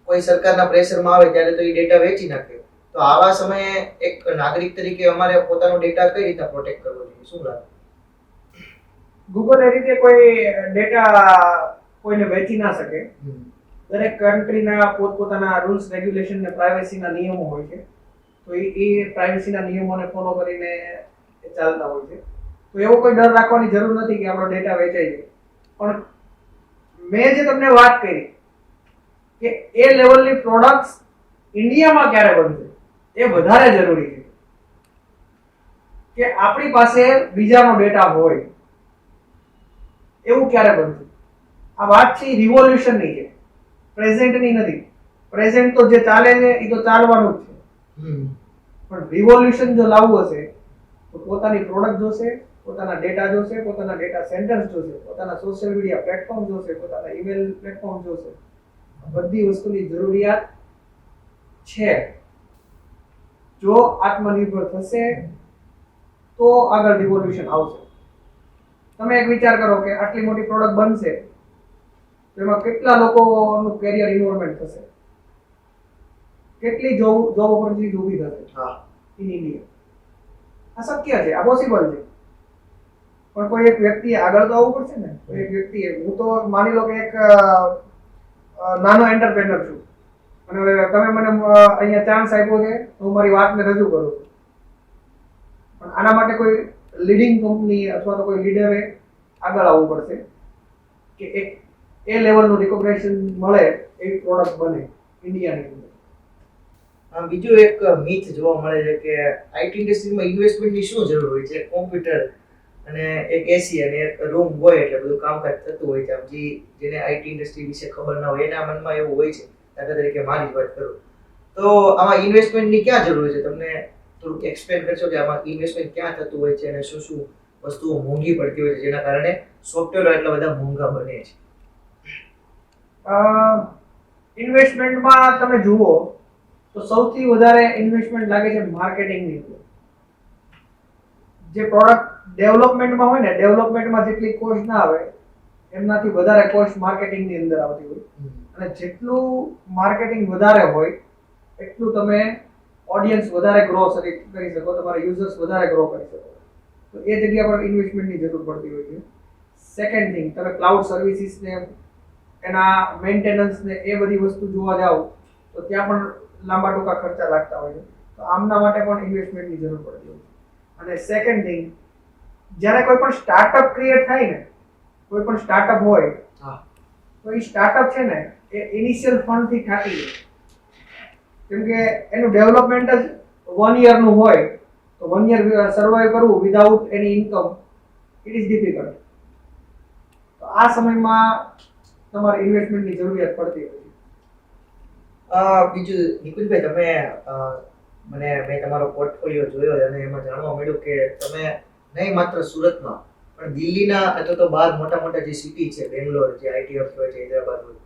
કોઈ સરકારના પ્રેશરમાં આવે ત્યારે તો એ ડેટા વેચી નાખે. તો આવા સમયે એક નાગરિક તરીકે અમારે પોતાનો ડેટા કઈ રીતના પ્રોટેક્ટ કરવો જોઈએ, શું લાગે? ગૂગલ એ રીતે કોઈ ડેટા કોઈને વેચી ના શકે. દરેક કન્ટ્રીના પોતપોતાના રૂલ્સ રેગ્યુલેશન ને પ્રાઇવસીના નિયમો હોય છે. તો એ પ્રાઇવસીના નિયમોને ફોલો કરીને ચાલતા હોય છે. તો એવો કોઈ ડર રાખવાની જરૂર નથી કે આપણો ડેટા વેચાઈ જાય. પણ મેં જે તમને વાત કરી કે એ લેવલની પ્રોડક્ટ્સ ઇન્ડિયામાં ક્યારે બનશે એ વધારે જરૂરી છે કે આપણી પાસે બીજાનો ડેટા હોય એવું ક્યારે બનશે. આ વાત છે રિવોલ્યુશનની છે, પ્રેઝન્ટની નથી. પ્રેઝન્ટ તો જે ચાલે છે એ તો ચાલવાનું જ છે, પણ રિવોલ્યુશન જો લાવવું હશે તો પોતાની પ્રોડક્ટ જોશે, પોતાના ડેટા જોશે, પોતાના ડેટા સેન્ટર્સ જોશે, પોતાના સોશિયલ મીડિયા પ્લેટફોર્મ જોશે, પોતાના ઈમેલ પ્લેટફોર્મ જોશે. બધી વસ્તુની જરૂરિયાત છે. જો આત્મનિર્ભર થશે તો આગળ રિવોલ્યુશન આવશે. તમે એક વિચાર કરો કે આટલી મોટી પ્રોડક્ટ બનશે તો એમાં કેટલા લોકોનું કેરિયર ઇન્વોલ્વમેન્ટ થશે, કેટલી જોબ ઓપોર્ચ્યુનિટી ઊભી થશે ઇન ઇન્ડિયા. આ શક્ય છે, આ પોસિબલ છે. પણ કોઈ એક વ્યક્તિએ આગળ તો આવવું પડશે ને. કોઈ એક વ્યક્તિએ, હું તો માની લો કે એક નાનો એન્ટરપ્રેનર છું અને હવે તમે મને અહીંયા ચાન્સ આપ્યો છે તો હું મારી વાતને રજૂ કરું છું. પણ આના માટે કોઈ લીડિંગ કંપની અથવા તો કોઈ લીડરે આગળ આવવું પડશે કે એક એ લેવલનું રિકોગ્નિશન મળે એવી પ્રોડક્ટ બને ઇન્ડિયાની અંદર. બીજું એક મિથ જોવા મળે છે કે આઈટી ઇન્ડસ્ટ્રીમાં ઇન્વેસ્ટમેન્ટની શું જરૂર હોય છે? કોમ્પ્યુટર અને એક એસી અને એક રૂમ હોય એટલે બધું કામકાજ થતું હોય છે. આમ જેને આઈટી ઇન્ડસ્ટ્રી વિશે ખબર ના હોય એના મનમાં એવું હોય છે. દાખલા તરીકે મારી જ વાત કરું તો આમાં ઇન્વેસ્ટમેન્ટની ક્યાં જરૂર છે? તમને થોડુંક એક્સપ્લેન કરશો કે આમાં ઇન્વેસ્ટમેન્ટ ક્યાં થતું હોય છે અને શું શું વસ્તુઓ મોંઘી પડતી હોય છે જેના કારણે સોફ્ટવેર એટલા બધા મોંઘા બને છે? ઇન્વેસ્ટમેન્ટમાં તમે જુઓ તો સૌથી વધારે ઇન્વેસ્ટમેન્ટ લાગે છે માર્કેટિંગની અંદર. જે પ્રોડક્ટ ડેવલપમેન્ટમાં હોય ને, ડેવલપમેન્ટમાં જેટલી કોસ્ટ ના આવે એમનાથી વધારે કોસ્ટ માર્કેટિંગની અંદર આવતી હોય. અને જેટલું માર્કેટિંગ વધારે હોય એટલું તમે ઓડિયન્સ વધારે ગ્રો કરી શકો, તમારા યુઝર્સ વધારે ગ્રો કરી શકો. તો એ જગ્યા પર ઇન્વેસ્ટમેન્ટની જરૂર પડતી હોય છે. સેકન્ડ થિંગ, તમે ક્લાઉડ સર્વિસીસને એના મેન્ટેનન્સને એ બધી વસ્તુ જોવા જાઓ તો ત્યાં પણ લાંબા ટૂંકા ખર્ચા લાગતા હોય છે. તો આમના માટે પણ ઇન્વેસ્ટમેન્ટની જરૂર પડતી હોય છે. અને સેકન્ડ થિંગ, જ્યારે કોઈ પણ સ્ટાર્ટઅપ ક્રિએટ થાય ને, કોઈ પણ સ્ટાર્ટઅપ હોય તો એ સ્ટાર્ટઅપ છે ને એ ઇનિશિયલ ફંડથી થાકી જાય. કેમ કે એનું ડેવલપમેન્ટ જ 1 યરનું હોય તો 1 યર સર્વાઈવ કરવું without any income it is difficult. તો આ સમયમાં તમારે ઇન્વેસ્ટમેન્ટની જરૂરિયાત પડતી હોય છે. બીજું નિકુંજભાઈ, મેં તમારો પોર્ટફોલિયો જોયો અને એમાં જાણવા મળ્યું કે તમે નહીં માત્ર સુરતમાં પણ દિલ્હીના અથવા તો બહાર મોટા મોટા જે સિટી છે, બેંગ્લોર, જે આઈટી હબ હોય છે, હૈદરાબાદ હોય,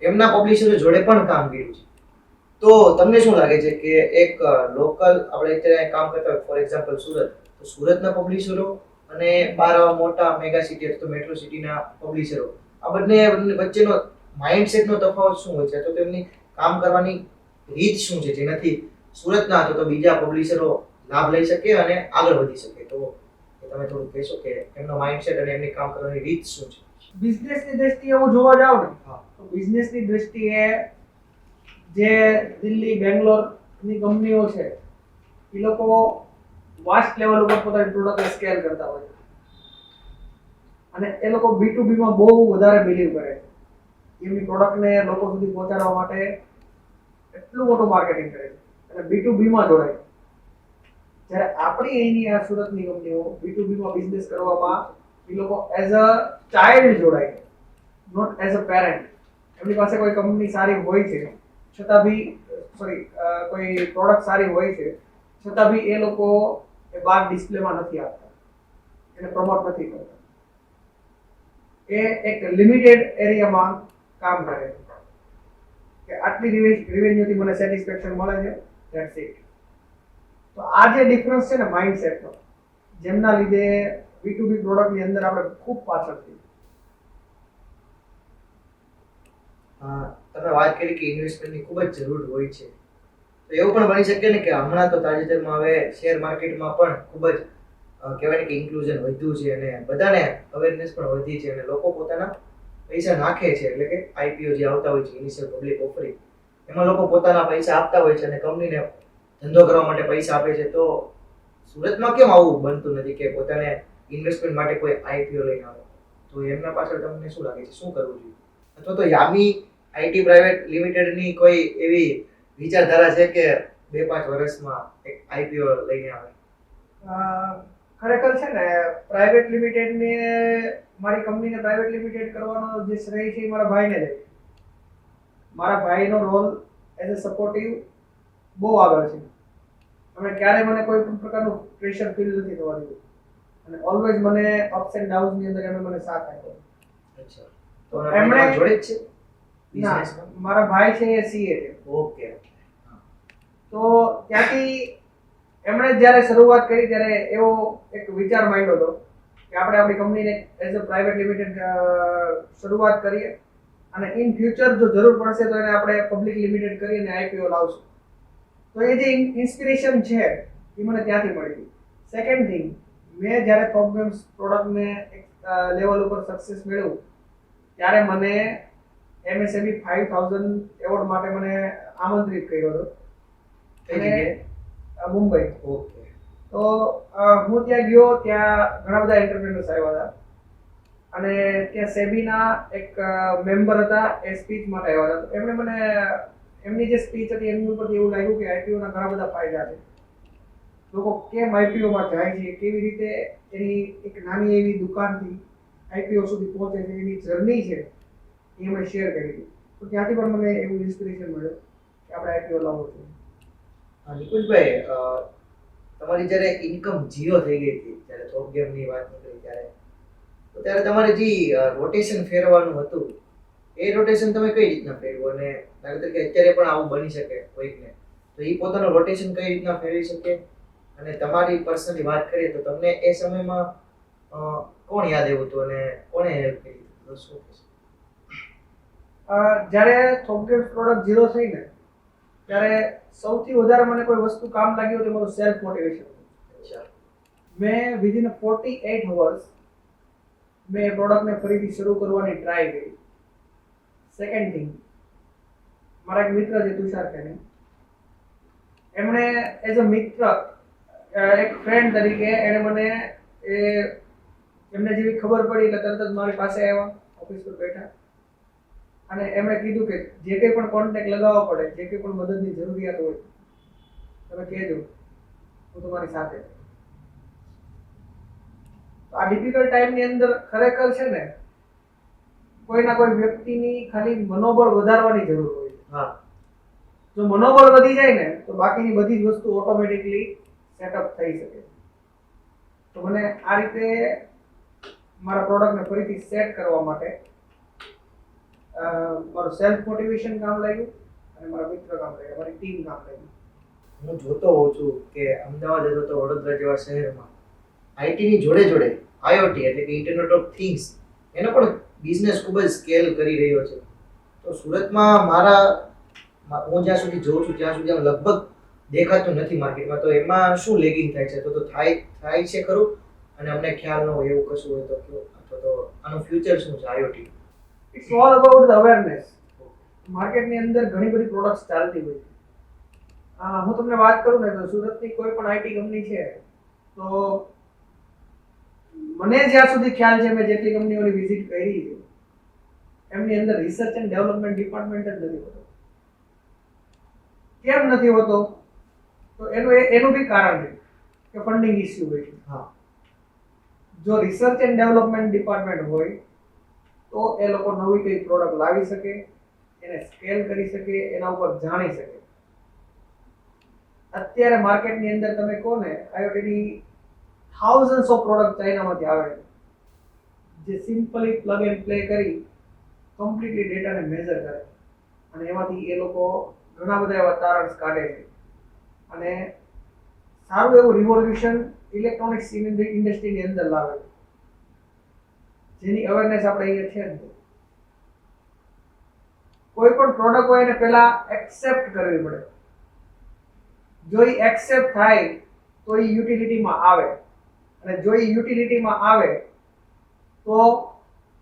એમના પબ્લિશરો જોડે પણ કામ કર્યું છે. તો તમને શું લાગે છે કે એક લોકલ આપણે અત્યારે કામ કરતા હોય, ફોર એક્ઝામ્પલ સુરત, તો સુરતના પબ્લિશરો અને બહાર આવા મોટા મેગા સિટી અથવા મેટ્રો સિટીના પબ્લિશરો, આ બંને વચ્ચેનો માઇન્ડસેટનો તફાવત શું હોય છે? તો તેમની કામ કરવાની રીત શું છે જેનાથી સુરતના અથવા તો બીજા પબ્લિશરો લાભ લઈ શકે અને આગળ વધી શકે? તો તમે થોડું કહેશો કે એમનો માઇન્ડસેટ અને એમની કામ કરવાની રીત શું છે? બિઝનેસની દ્રષ્ટિએ હું જોવા જાઉં ને તો બિઝનેસની દ્રષ્ટિએ જે દિલ્હી, બેંગ્લોરની કંપનીઓ છે એ લોકો વાસ્ટ લેવલ ઉપર પોતાની પ્રોડક્ટને સ્કેલ કરતા હોય છે. અને એ લોકો B2B માં બહુ વધારે બિલીવ કરે છે. એમની પ્રોડક્ટને લોકો સુધી પહોંચાડવા માટે એટલું મોટું માર્કેટિંગ કરે છે અને B2B માં જોડાય છે. જ્યારે આપણી અહીંની આ સુરતની કંપનીઓ B2B માં બિઝનેસ કરવામાં એ લોકો એઝ અ ચાઇલ્ડ જોડાય છે, નોટ એઝ અ પેરેન્ટ. એમની પાસે કોઈ કંપની સારી હોય છે છતાં બી કોઈ પ્રોડક્ટ સારી હોય છે છતાં બી એ લોકો એ બહાર ડિસ્પ્લેમાં નથી આપતા, એને પ્રમોટ નથી કરતા. એ એક લિમિટેડ એરિયામાં કામ કરે છે કે આટલી રેવન્યુથી મને સેટિસ્ફેક્શન મળે છે, ધેટ્સ ઇટ. તો આ જે ડિફરન્સ છે ને માઇન્ડસેટનો, જેમના લીધે B2B પ્રોડક્ટની અંદર આપણે ખૂબ પાછળ છીએ. તમે વાત કરી કે ઇન્વેસ્ટમેન્ટની ખૂબ જ જરૂર હોય છે, તો એવું પણ બની શકે ને કે હમણાં તો તાજેતરમાં હવે શેર માર્કેટમાં પણ ખૂબ જ કહેવાય ને કે ઇન્ક્લુઝન વધ્યું છે અને બધાને અવેરનેસ પણ વધી છે અને લોકો પોતાના પૈસા નાખે છે. એટલે કે IPO જે આવતા હોય છે, ઇનિશિયલ પબ્લિક ઓફરિંગ, એમાં લોકો પોતાના પૈસા આપતા હોય છે અને કંપનીને ધંધો કરવા માટે પૈસા આપે છે. તો સુરતમાં કેમ આવું બનતું નથી કે પોતાને ઇન્વેસ્ટમેન્ટ માટે કોઈ IPO લઈને આવે? તો એમના પાછળ તમને શું લાગે છે, શું કરવું જોઈએ? અથવા તો યામી IT પ્રાઇવેટ લિમિટેડની કોઈ એવી વિચારધારા છે કે 2-5 વર્ષમાં એક IPO લઈને આવે? ખરેખર છે ને, પ્રાઇવેટ લિમિટેડને, મારી કંપનીને પ્રાઇવેટ લિમિટેડ કરવાનો જે શ્રેય છે એ મારા ભાઈને જાય. મારા ભાઈનો રોલ એઝ અ સપોર્ટિવ બહુ આગળ છે. અમે ક્યારેય મને કોઈ પણ પ્રકારનું પ્રેશર ફીલ નથી થવા દીધું અને ઓલવેઝ મને અપ્સ એન્ડ ડાઉન્સની અંદર એમણે મને સાથ આપ્યો. અચ્છા, તો એમણે જોડે જ છે ના, બિઝનેસમાં? મારા ભાઈ છે એ CA છે. ઓકે. તો ત્યાંથી એમણે જ્યારે શરૂઆત કરી ત્યારે એવો એક વિચાર માંડ્યો હતો કે આપણે આપણી કંપનીને એઝ અ પ્રાઇવેટ લિમિટેડ શરૂઆત કરીએ અને ઇન ફ્યુચર જો જરૂર પડશે તો એને આપણે પબ્લિક લિમિટેડ કરીને IPO લાવશું. તો એ જે ઇન્સ્પિરેશન છે એ મને ત્યાંથી મળી હતી. સેકન્ડ થિંગ, મેં જ્યારે ટોપ ગેમ્સ પ્રોડક્ટને એક લેવલ ઉપર સક્સેસ મેળવ્યું ત્યારે મને MSME 5000 એવોર્ડ માટે મને આમંત્રિત કર્યો હતો. કઈ જગ્યાએ? મુંબઈ. ઓકે. તો હું ત્યાં ગયો, ત્યાં ઘણા બધા એન્ટરપ્રેનર્સ આવ્યા હતા અને ત્યાં સેબીના એક મેમ્બર હતા, એ સ્પીચ માટે આવ્યા હતા. તો એમણે મને એમની જે સ્પીચ હતી એમની ઉપરથી એવું લાગ્યું કે IPO ના ઘણા બધા ફાયદા છે. લોકો કેમ IPO માં જાય છે, કેવી રીતે એની એક નાની એવી દુકાનથી IPO સુધી પહોંચે છે, એની જર્ની છે એ અમે શેર કરી. તો ત્યાંથી પણ મને એવું ઇન્સ્પિરેશન મળ્યું કે આપણે IPO લાવવો જોઈએ. નિકુંજભાઈ, તમારી જ્યારે ઇન્કમ ઝીરો થઈ ગઈ હતી, જ્યારે ટોપ ગેમની વાત નીકળી ત્યારે તમારે જે રોટેશન ફેરવાનું હતું, એ રોટેશન તમે કઈ રીતના ફેરવ્યું? અને દાખલા તરીકે અત્યારે પણ આવું બની શકે કોઈકને, તો એ પોતાનું રોટેશન કઈ રીતના ફેરવી શકે? અને તમારી પર્સનલી વાત કરીએ તો તમને એ સમયમાં કોણ યાદ આવ્યું હતું અને કોણે હેલ્પ કરી? તો શું કહેશો? જ્યારે ટોપ ગેમ્સ પ્રોડક્ટ ઝીરો થઈ ને ત્યારે સૌથી વધારે મને કોઈ વસ્તુ કામ લાગ્યું તે મારું સેલ્ફ મોટિવેશન. અચ્છા. મેં વિધિન 48 hours મેં એ પ્રોડક્ટને ફરીથી શરૂ કરવાની ટ્રાય કરી. સેકન્ડ થિંગ, મારા એક મિત્ર છે તુષાર કરીને, એમણે એઝ અ મિત્ર, એક ફ્રેન્ડ તરીકે એણે મને એમને જેવી ખબર પડી એટલે તરત જ મારી પાસે આવ્યા, ઓફિસ પર બેઠા અને એમણે કીધું કે જે કંઈ પણ કોન્ટેક્ટ લગાવવો પડે, જે કંઈ પણ મદદની જરૂરિયાત હોય તમે કહેજો, હું તમારી સાથે. આ ડિફિકલ્ટ ટાઈમની અંદર ખરેખર છે ને, કોઈના કોઈ વ્યક્તિની ખાલી મનોબળ વધારવાની જરૂર હોય છે. હા. જો મનોબળ વધી જાય ને તો બાકીની બધી જ વસ્તુ ઓટોમેટિકલી સેટઅપ થઈ શકે. તો મને આ રીતે મારા પ્રોડક્ટને ફરીથી સેટ કરવા માટે મારું સેલ્ફ મોટિવેશન કામ લાગ્યું અને મારા મિત્ર કામ લાગ્યા, મારી ટીમ કામ લાગી. હું જોતો હોઉં છું કે અમદાવાદ અથવા તો વડોદરા જેવા શહેરમાં આઈટીની જોડે જોડે IoT એટલે કે ઇન્ટરનેટ ઓફ થિંગ્સ એનો પણ બિઝનેસ ખૂબ જ સ્કેલ કરી રહ્યો છે. તો સુરતમાં હું જ્યાં સુધી જોઉં છું ત્યાં સુધી આમ લગભગ દેખાતું નથી માર્કેટમાં. તો એમાં શું લેગિંગ થાય છે? તો થાય છે ખરું? અને અમને ખ્યાલ ન હોય એવું કશું હોય તો કહો, અથવા તો આનું ફ્યુચર શું છે IoT? It's all about the awareness. માર્કેટની અંદર ઘણી બધી પ્રોડક્ટ્સ ચાલતી હોય છે. હું તમને વાત કરું ને તો સુરતની કોઈ પણ IT કંપની છે તો મને જ્યાં સુધી ખ્યાલ છે, મેં જેટલી કંપનીઓની વિઝિટ કરી છે, એમની અંદર રિસર્ચ એન્ડ ડેવલપમેન્ટ ડિપાર્ટમેન્ટ જ નથી હોતો. કેમ નથી હોતો? તો એનું બી કારણ છે કે ફંડિંગ ઇસ્યુ હોય છે. હા. જો રિસર્ચ એન્ડ ડેવલપમેન્ટ ડિપાર્ટમેન્ટ હોય તો એ લોકો નવી કઈ પ્રોડક્ટ લાવી શકે, એને સ્કેલ કરી શકે, એના ઉપર જાણી શકે. અત્યારે માર્કેટની અંદર તમે કહો ને, આઈઓટીની થાઉઝન્ડ્સ ઓફ પ્રોડક્ટ ચાઇનામાંથી આવે છે, જે સિમ્પલી પ્લગ એન્ડ પ્લે કરી કમ્પ્લીટલી ડેટાને મેજર કરે અને એમાંથી એ લોકો ઘણા બધા એવા તારણ્સ કાઢે છે અને સારું એવું રિવોલ્યુશન ઇલેક્ટ્રોનિક્સ ઇન્ડસ્ટ્રીની અંદર લાવે છે, જેની અવેરનેસ આપણે અહીંયા છે જ નહીં. કોઈ પણ પ્રોડક્ટ હોય એને પહેલા એક્સેપ્ટ કરવી પડે. જો એ એક્સેપ્ટ થાય તો એ યુટિલિટીમાં આવે, અને જો એ યુટિલિટીમાં આવે તો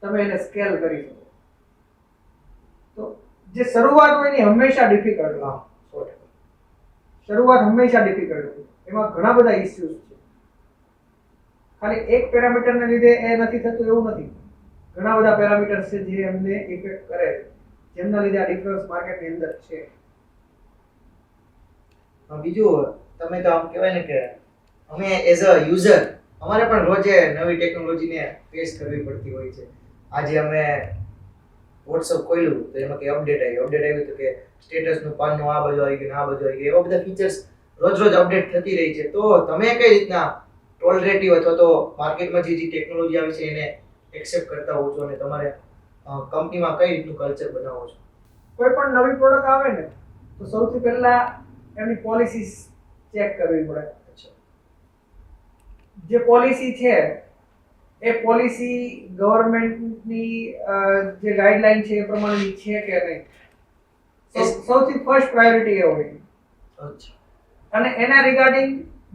તમે એને સ્કેલ કરી શકો. તો જે શરૂઆત હોય એની હંમેશા ડિફિકલ્ટ હોય. શરૂઆત હંમેશા ડિફિકલ્ટ હોય. એમાં ઘણા બધા ઇસ્યુઝ છે. ખાલી એક પેરામીટરને લીધે એ નથી થતું એવું નથી. ઘણા બધા પેરામીટર્સ છે જે એમને ઇફેક્ટ કરે છે, જેમના લીધે આ ડિફરન્સ માર્કેટની અંદર છે. બીજું તમે તો આમ કહેવાય ને કે અમે એઝ અ યુઝર અમારે પણ રોજે નવી ટેકનોલોજીને ફેસ કરવી પડતી હોય છે. આજે અમે વોટ્સઅપ ખોલ્યું તો એમાં કે અપડેટ આવ્યું તો કે સ્ટેટસનું પાનનું આ બાજુ આવી ગયું, આ બાજુ આવી ગયું, એવા બધા ફીચર્સ રોજ અપડેટ થતી રહી છે. તો તમે કઈ રીતના ટોલરેટિવ અથવા તો માર્કેટમાં જે ટેકનોલોજી આવી છે એને એક્સેપ્ટ કરતા હોવ છો અને તમારે કંપનીમાં કઈ રીતનું કલ્ચર બનાવો છો? કોઈ પણ નવી પ્રોડક્ટ આવે ને તો સૌથી પહેલા એમની પોલિસીસ ચેક કરવી પડે. જે પોલિસી છે એ પોલિસી ગવર્મેન્ટની જે ગાઈડલાઈન છે એ પ્રમાણેની છે કે નહીં, સૌથી ફર્સ્ટ પ્રાયોરિટી એ હોય. અને એના રિગાર્ડિંગ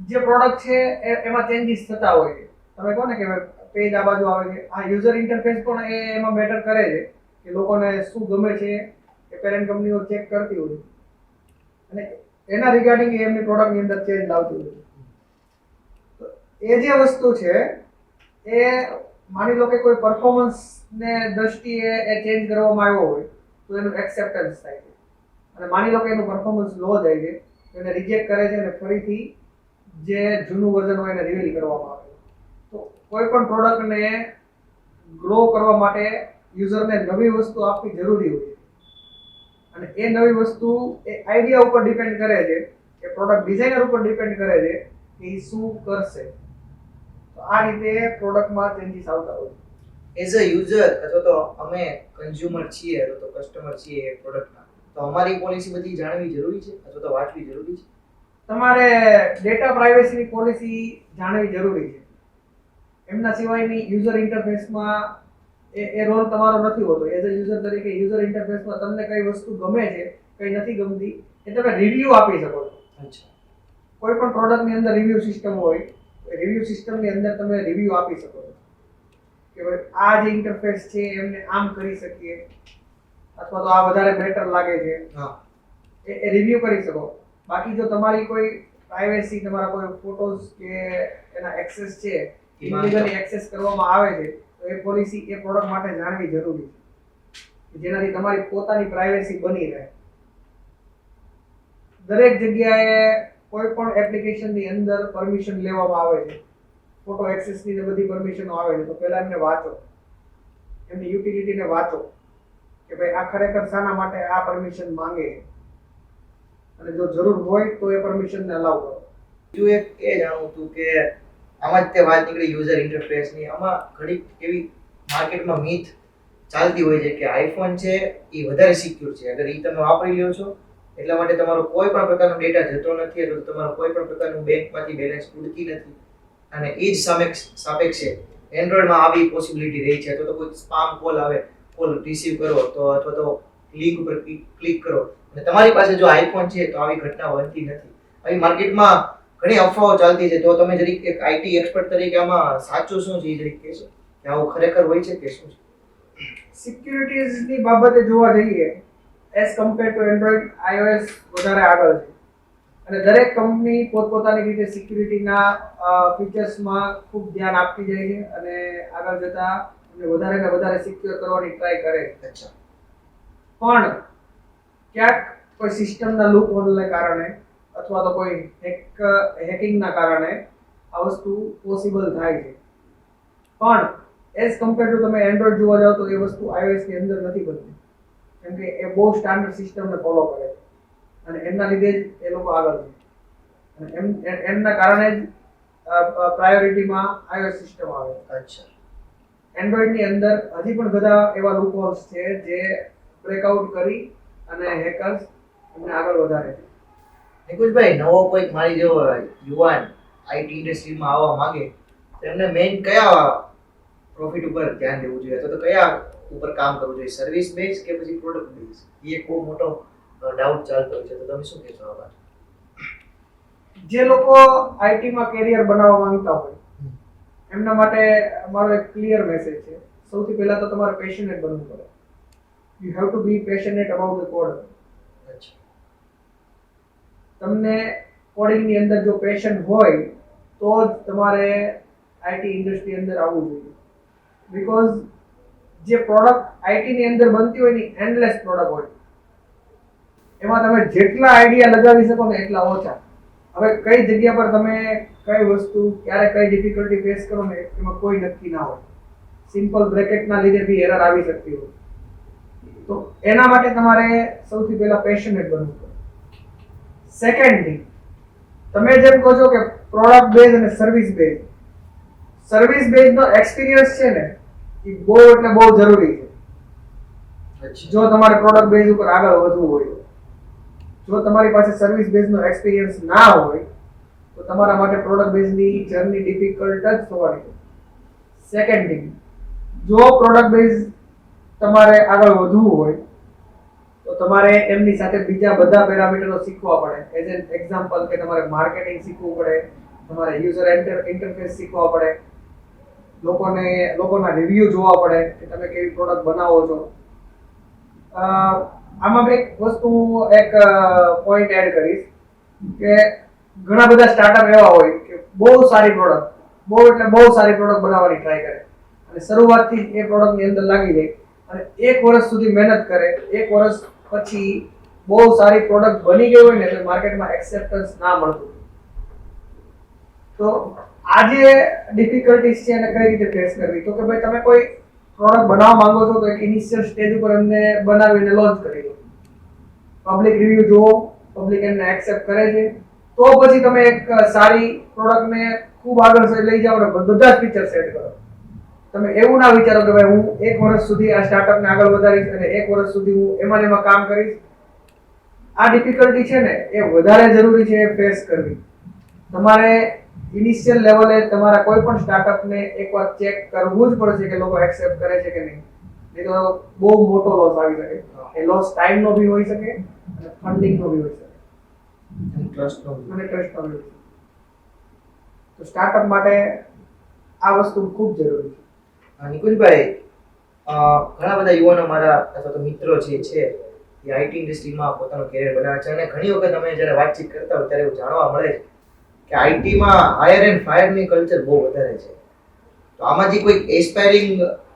જે પ્રોડક્ટ છે એમાં ચેન્જીસ થતા હોય છે. તમે કહો ને કે પેજ આ બાજુ આવે છે, આ યુઝર ઇન્ટરફેસ પણ એમાં મેટર કરે છે કે લોકોને શું ગમે છે એ પેરેન્ટ કંપનીઓ ચેક કરતી હોય અને એના રિગાર્ડિંગ એમની પ્રોડક્ટની અંદર ચેન્જ લાવતી હોય. એ જે વસ્તુ છે એ માની લો કે કોઈ પરફોર્મન્સ ને દ્રષ્ટિએ એ ચેન્જ કરવામાં આવ્યો હોય તો એનું એક્સેપ્ટન્સ થાય છે. અને માની લો કે એનું પરફોર્મન્સ લો જાય છે તો એને રિજેક્ટ કરે છે અને ફરીથી જે જૂનું વર્ઝન હોય એને રિવીલ કરવામાં આવે છે. તો કોઈ પણ પ્રોડક્ટને ગ્રો કરવા માટે યુઝરને નવી વસ્તુ આપવી જરૂરી હોય છે. અને એ નવી વસ્તુ એ આઈડિયા ઉપર ડિપેન્ડ કરે છે, એ પ્રોડક્ટ ડિઝાઇનર ઉપર ડિપેન્ડ કરે છે કે એ શું કરશે. તો આ રીતે પ્રોડક્ટમાં ચેન્જીસ આવતા હોય છે. એઝ અ યુઝર અથવા તો અમે કન્ઝ્યુમર છીએ અથવા તો કસ્ટમર છીએ એ પ્રોડક્ટના, તો અમારી પોલિસી બધી જાણવી જરૂરી છે અથવા તો વાંચવી જરૂરી છે? તમારે ડેટા પ્રાઇવસીની પોલિસી જાણવી જરૂરી છે. એમના સિવાયની યુઝર ઇન્ટરફેસમાં એ રોલ તમારો નથી હોતો. એઝ અ યુઝર તરીકે યુઝર ઇન્ટરફેસમાં તમને કઈ વસ્તુ ગમે છે, કઈ નથી ગમતી, એ તમે રિવ્યુ આપી શકો છો. કોઈ પણ પ્રોડક્ટની અંદર રિવ્યુ સિસ્ટમ હોય, રિવ્યુ સિસ્ટમની અંદર તમે રિવ્યુ આપી શકો છો કે ભાઈ આ જે ઇન્ટરફેસ છે એમને આમ કરી શકીએ અથવા તો આ વધારે બેટર લાગે છે. એ રિવ્યુ કરી શકો. બાકી જો તમારી કોઈ પ્રાઇવેસી, તમારા કોઈ ફોટોઝ કે એના એક્સેસ છે ઇલીગલી એક્સેસ કરવામાં આવે છે તો એ પોલિસી એ પ્રોડક્ટ માટે જાણવી જરૂરી છે, જેનાથી તમારી પોતાની પ્રાઇવેસી બની રહે. દરેક જગ્યાએ કોઈ પણ એપ્લિકેશનની અંદર પરમિશન લેવામાં આવે છે, ફોટો એક્સેસની ને બધી પરમિશનો આવે છે. તો પહેલા એમને વાંચો, એમની યુટિલિટીને વાંચો કે ભાઈ આ ખરેખર શાના માટે આ પરમિશન માંગે છે, અને જો જરૂર હોય તો એ પરમિશનને અલાઉ કરો. બીજું એક એ જાણવું હતું કે આમાં જ તે વાત નીકળી યુઝર ઇન્ટરફેસની, આમાં ઘણી એવી માર્કેટમાં મીથ ચાલતી હોય છે કે આઈફોન છે એ વધારે સિક્યોર છે. અગર એ તમે વાપરી લ્યો છો એટલા માટે તમારો કોઈ પણ પ્રકારનો ડેટા જતો નથી અથવા તમારો કોઈ પણ પ્રકારનું બેંકમાંથી બેલેન્સ ઉડતી નથી. અને એ જ સાપેક્ષે એન્ડ્રોઈડમાં આવી પોસિબિલિટી રહી છે. તો કોઈ સ્પામ કોલ આવે, કોલ રિસીવ કરો તો અથવા તો લિંક ઉપર ક્લિક કરો અને તમારી પાસે જો આઈફોન છે તો આવી ઘટના બનતી નથી. આવી માર્કેટમાં ઘણી અફવાઓ ચાલતી છે. તો તમે જરીક એક આઈટી એક્સપર્ટ તરીકે આમાં સાચું શું છે એ જરીક કહેશો કે આવું ખરેખર હોય છે કે શું છે? સિક્યુરિટીઝની બાબતે જોવા જઈએ as compare to Android, iOS વધારે આગળ છે. અને દરેક કંપની પોતપોતાની રીતે સિક્યુરિટીના ફીચર્સમાં ખૂબ ધ્યાન આપતી જાય છે અને આગળ જતા એમને વધારે ને વધારે સિક્યોર કરવાની ટ્રાય કરે છે. અચ્છા. પણ ક્યાંક કોઈ સિસ્ટમના લૂપ હોલને કારણે અથવા તો કોઈ હેકિંગના કારણે આ વસ્તુ પોસિબલ થાય છે. પણ એઝ કમ્પેર ટુ તમે એન્ડ્રોઈડ જોવા જાઓ તો એ વસ્તુ iOS ની અંદર નથી બનતી, કેમ કે એ બહુ સ્ટાન્ડર્ડ સિસ્ટમને ફોલો કરે છે અને એમના લીધે જ એ લોકો આગળ છે અને એમના કારણે જ પ્રાયોરિટીમાં iOS સિસ્ટમ આવે છે. અચ્છા. એન્ડ્રોઈડ ની અંદર હજી પણ બધા એવા લૂપહોલ્સ છે જે બ્રેકઆઉટ કરી અને હેકર્સ એમને આગળ વધારે છે. નિકુંજભાઈ, નવો કોઈક મારી જેવો યુવાન આઈટી ઇન્ડસ્ટ્રીમાં આવવા માંગે તો એમને મેઇન કયા પ્રોફિટ ઉપર ધ્યાન દેવું જોઈએ અથવા તો કયા ઉપર કામ કરવું જોઈએ, સર્વિસ બેઝ કે પછી પ્રોડક્ટ બેઝ? એ એક બહુ મોટો ડાઉટ ચાલતો હોય છે, તો તમે શું કહેશો આ વાત? જે લોકો આઈટીમાં કેરિયર બનાવવા માંગતા હોય એમના માટે મારો એક ક્લિયર મેસેજ છે. સૌથી પહેલા તો તમારે પેશનેટ બનવું પડે. You have to be passionate about the code. અચ્છા. તમને કોડિંગની અંદર જો પેશન હોય તો જ તમારે આઈટી ઇન્ડસ્ટ્રી અંદર આવવું જોઈએ. બીકોઝ જે પ્રોડક્ટ આઈટીની અંદર બનતી હોય ની એન્ડલેસ પ્રોડક્ટ હોય, એમાં તમે જેટલા આઈડિયા લગાવી શકો ને એટલા ઓછા. હવે કઈ જગ્યા પર તમે કઈ વસ્તુ ક્યારે કઈ ડિફિકલ્ટી ફેસ કરો ને એમાં કોઈ નક્કી ના હોય. સિમ્પલ બ્રેકેટના લીધે બી એરર આવી શકતી હોય. તો એના માટે તમારે સૌથી પહેલા પેશનેટ બનવું પડે. સેકન્ડ થિંગ, તમે જેમ કહો છો કે પ્રોડક્ટ બેઝ અને સર્વિસ બેઝ, સર્વિસ બેઝનો એક્સપિરિયન્સ છે ને એ બહુ એટલે બહુ જરૂરી છે. જો તમારે પ્રોડક્ટ બેઝ ઉપર આગળ વધવું હોય, જો તમારી પાસે સર્વિસ બેઝનો એક્સપિરિયન્સ ના હોય તો તમારા માટે પ્રોડક્ટ બેઝની જર્ની ડિફિકલ્ટ જ થવાની છે. સેકન્ડ થિંગ, જો પ્રોડક્ટ બેઝ તમારે આગળ વધવું હોય તો તમારે એમની સાથે બીજા બધા પેરામીટરો શીખવા પડે. એઝ એન એક્ઝામ્પલ કે તમારે માર્કેટિંગ શીખવું પડે, તમારે યુઝર ઇન્ટરફેસ શીખવા પડે, લોકોના રિવ્યુ જોવા પડે કે તમે કેવી પ્રોડક્ટ બનાવો છો. આમાં એક વસ્તુ એક પોઈન્ટ એડ કરીશ કે ઘણા બધા સ્ટાર્ટઅપ એવા હોય કે બહુ સારી પ્રોડક્ટ બનાવવાની ટ્રાય કરે અને શરૂઆતથી એ પ્રોડક્ટની અંદર લાગી જાય અને 1 વર્ષ સુધી મહેનત કરે. 1 વર્ષ પછી બહુ સારી પ્રોડક્ટ બની ગઈ હોય ને તો માર્કેટમાં એક્સેપ્ટન્સ ના મળતું. તો આ જે ડિફિકલ્ટીઝ છે એને કઈ રીતે ફેસ કરવી? તો કે ભાઈ તમે કોઈ પ્રોડક્ટ બનાવવા માંગો છો તો એક ઇનિશિયલ સ્ટેજ ઉપર એમને બનાવીને લોન્ચ કરી દો. પબ્લિક રિવ્યુ જુઓ, પબ્લિક એમને એક્સેપ્ટ કરે છે તો પછી તમે એક સારી પ્રોડક્ટને ખૂબ આગળ લઈ જાઓ અને બધા જ ફીચર સેટ કરો. તમે એવું ના વિચારો કે ભાઈ હું 1 વર્ષ સુધી આ સ્ટાર્ટઅપને આગળ વધારીશ અને 1 વર્ષ સુધી હું એમાં કામ કરીશ. આ ડિફિકલ્ટી છે ને એ વધારે જરૂરી છે ફેસ કરવી. તમારે ઇનિશિયલ લેવલે તમારા કોઈ પણ સ્ટાર્ટઅપને એકવાર ચેક કરવું જ પડશે કે લોકો એક્સેપ્ટ કરે છે કે નહીં. નહીં તો બહુ મોટો લોસ આવી શકે. એ લોસ ટાઈમનો બી હોઈ શકે અને ફંડિંગનો બી હોઈ શકે અને ટ્રસ્ટનો બી હોઈ શકે. તો સ્ટાર્ટઅપ માટે આ વસ્તુ ખૂબ જરૂરી છે. નિકુંજભાઈ, ઘણા બધા યુવાનો મારા અથવા તો મિત્રો જે છે એ આઈટી ઇન્ડસ્ટ્રીમાં પોતાનું કેરિયર બનાવે છે અને ઘણી વખત અમે જ્યારે વાતચીત કરતા હોય ત્યારે એવું જાણવા મળે છે કે આઈટીમાં હાયર એન્ડ ફાયરની કલ્ચર બહુ વધારે છે. તો આમાંથી કોઈ એસ્પાયરિંગ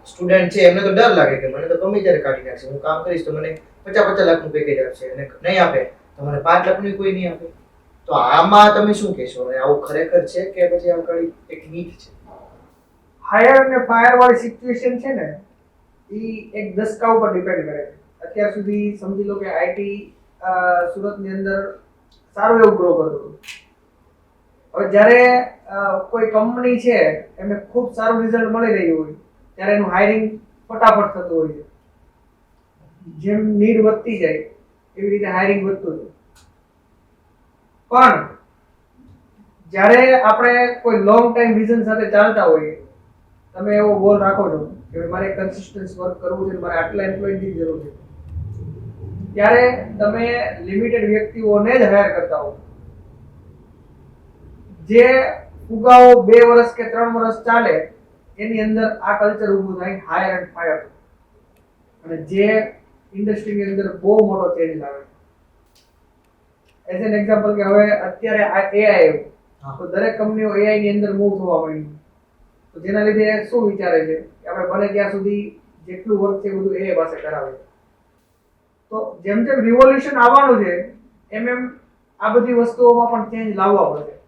સ્ટુડન્ટ છે એમને તો ડર લાગે કે મને તો ગમે ત્યારે કાઢી નાખશે, હું કામ કરીશ તો મને 50 લાખનું પેકેજ આપશે અને નહીં આપે તો મને 5 લાખનું કોઈ નહીં આપે. તો આમાં તમે શું કહેશો? અને આવું ખરેખર છે કે પછી આ ખાલી એક મિથ છે? હાયર અને ફાયર વાળી સિચ્યુએશન છે ને એ એક દસકા ઉપર ડિપેન્ડ કરે છે. અત્યાર સુધી સમજી લો કે આઈટી સુરતની અંદર સારું એવું ગ્રો કરતું હતું. હવે જ્યારે કોઈ કંપની છે એમને ખૂબ સારું રિઝલ્ટ મળી રહ્યું હોય ત્યારે એનું હાયરિંગ ફટાફટ થતું હોય છે. જેમ નીડ વધતી જાય એવી રીતે હાયરિંગ વધતું જાય. પણ જ્યારે આપણે કોઈ લોંગ ટાઈમ વિઝન સાથે ચાલતા હોઈએ, તમે એવો ગોલ રાખો છો કે મારે કન્સિસ્ટન્સ વર્ક કરવું છે, મારે આટલા એમ્પ્લોયીની જરૂર છે, ત્યારે તમે લિમિટેડ વ્યક્તિઓને જ હાયર કરતા હો. જે ફુગાવો 2 વર્ષ કે 3 વર્ષ ચાલે એની અંદર આ કલ્ચર ઊભું થાય હાયર એન્ડ ફાયર, અને જે ઇન્ડસ્ટ્રીની અંદર બહુ મોટો ચેન્જ લાવે. એઝ એન એક્ઝામ્પલ કે હવે અત્યારે આ એઆઈ આવ્યું હા. તો દરેક કંપનીઓ એઆઈ ની અંદર મૂવ થવા માંડી તો જેના લીધે શું વિચારે છે કે આપણે બને ત્યાં સુધી જેટલું વર્ક છે એ બધું એઆઈ પાસે કરાવે તો જેમ જેમ રિવોલ્યુશન આવવાનું છે એમ એમ આ બધી વસ્તુઓમાં પણ ચેન્જ લાવવા પડશે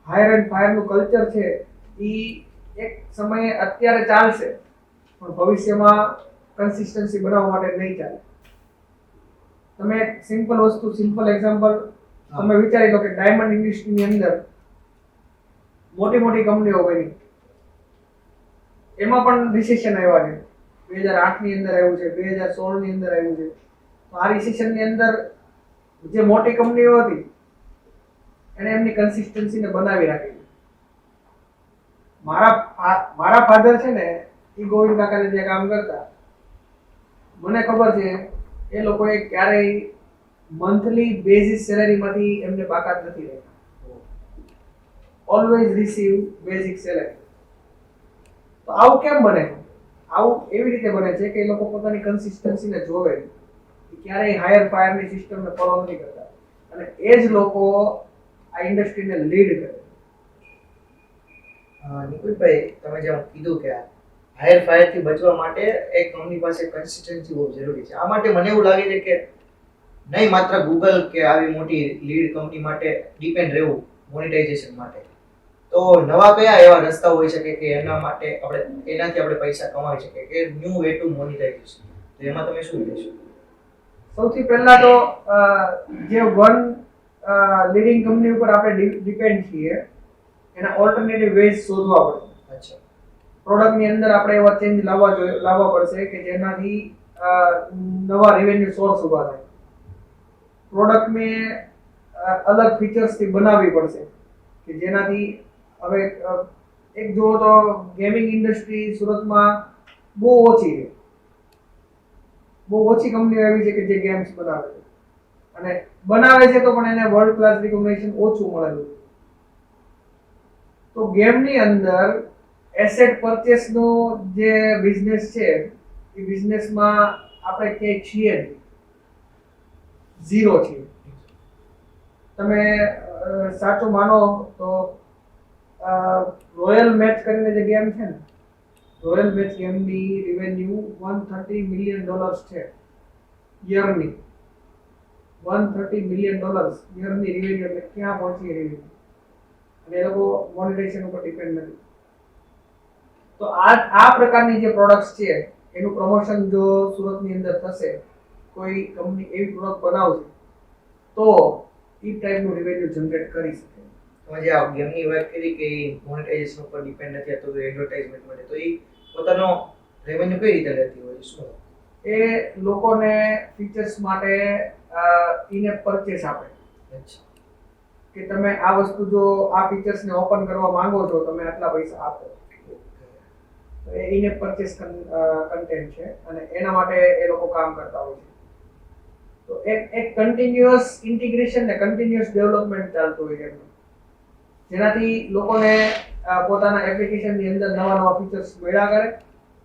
હાયર એન્ડ ફાયર નું કલ્ચર છે એ એક સમયે અત્યારે ચાલશે પણ ભવિષ્યમાં કન્સિસ્ટન્સી બનાવવા માટે નહીં ચાલે તમે એક સિમ્પલ વસ્તુ સિમ્પલ એક્ઝામ્પલ તમે વિચારી લો કે ડાયમંડ ઇન્ડસ્ટ્રીની અંદર મોટી મોટી કંપનીઓ બની એમાં પણ રિસેશન આવ્યા છે 2008 ની અંદર આવ્યું છે 2016 ની અંદર આવ્યું છે તો આ રિસેશન ની અંદર જે મોટી કંપનીઓ હતી એને એમની કન્સિસ્ટન્સીને બનાવી રાખી મારા ફાધર છે ને એ ગોવિંદ કાકાને જે કામ કરતા મને ખબર છે એ લોકોએ ક્યારેય મંથલી બેઝિસ સેલેરીમાંથી એમને બાકાત નથી રહેતા ઓલવેઝ રિસીવ બેઝિક સેલેરી તો આવું કેમ બને આવું એવી રીતે બને છે કે એ લોકો પોતાની કન્સિસ્ટન્સીને જોવે ક્યારેય હાયર ફાયરની સિસ્ટમને ફોલો નથી કરતા અને એ જ લોકો આ ઇન્ડસ્ટ્રીને લીડ કરે નિકુલભાઈ તમે જેમ કીધું કે હાયર ફાયર થી બચવા માટે એક કંપની પાસે કન્સિસ્ટન્સી બહુ જરૂરી છે આ માટે મને એવું લાગે છે કે નહીં માત્ર ગૂગલ કે આવી મોટી લીડ કંપની માટે ડિપેન્ડ રહેવું મોનેટાઇઝેશન માટે તો નવા કયા એવા રસ્તા હોઈ શકે કે એના માટે એનાથી આપણે પૈસા કમાવી શકીએ કે ન્યૂ વે ટુ મોનેટાઇઝેશન તો એમાં તમે શું કહેશો સૌથી પહેલા તો જે વન લીડિંગ કંપની ઉપર આપણે ડિપેન્ડ છીએ એના ઓલ્ટરનેટિવ વેઝ શોધવા પડશે અચ્છા પ્રોડક્ટની અંદર આપણે એવા ચેન્જ લાવવા પડશે કે જેનાથી નવા રેવન્યુ સોર્સ ઊભા થાય પ્રોડક્ટને અલગ ફીચર્સથી બનાવવી પડશે કે જેનાથી હવે એક જુઓ તો ગેમિંગ ઇન્ડસ્ટ્રી સુરતમાં બહુ ઓછી છે બહુ ઓછી કંપનીઓ એવી છે કે જે ગેમ્સ બનાવે છે અને બનાવે છે તો પણ એને વર્લ્ડ ક્લાસ રિકોગ્નિશન ઓછું મળેલું તો ગેમની અંદર એસેટ પરચેસનો જે બિઝનેસ છે એ બિઝનેસમાં આપણે ક્યાંય છીએ નહીં ઝીરો છીએ તમે સાચું માનો તો રોયલ મેચ કરીને જે ગેમ છે ને રોયલ મેચ ગેમની રેવન્યુ $130 મિલિયન છે યરની $130 મિલિયન યરની રેવન્યુ એટલે ક્યાં પહોંચી રેવન્યુ અને એ લોકો મોનેટાઇઝેશન ઉપર ડિપેન્ડ નથી તો આ પ્રકારની જે પ્રોડક્ટ્સ છે એનું પ્રમોશન જો સુરતની અંદર થશે કોઈ કંપની એવી પ્રોડક્ટ બનાવશે તો એ ટાઈપનું રેવન્યુ જનરેટ કરી શકે તમે જે આ ગેમની વાત કરી કે મોનેટાઇઝેશન ઉપર ડિપેન્ડ નથી થતો એડવર્ટાઇઝમેન્ટ માટે તો એ પોતાનો રેવન્યુ કઈ રીતે લેતી હોય શું એ લોકોને ફીચર્સ માટે ઇન-એપ પરચેસ આપે અચ્છા કે તમે આ વસ્તુ જો આ ફીચર્સને ઓપન કરવા માંગો છો તમે આટલા પૈસા આપો તો એ ઇન-એપ પરચેસ કન્ટેન્ટ છે અને એના માટે એ લોકો કામ કરતા હોય છે તો એક કન્ટિન્યુઅસ ઇન્ટિગ્રેશન ને કન્ટિન્યુઅસ ડેવલપમેન્ટ ચાલતું હોય છે જેનાથી લોકોને પોતાના એપ્લિકેશનની અંદર નવા ફીચર્સ મળ્યા કરે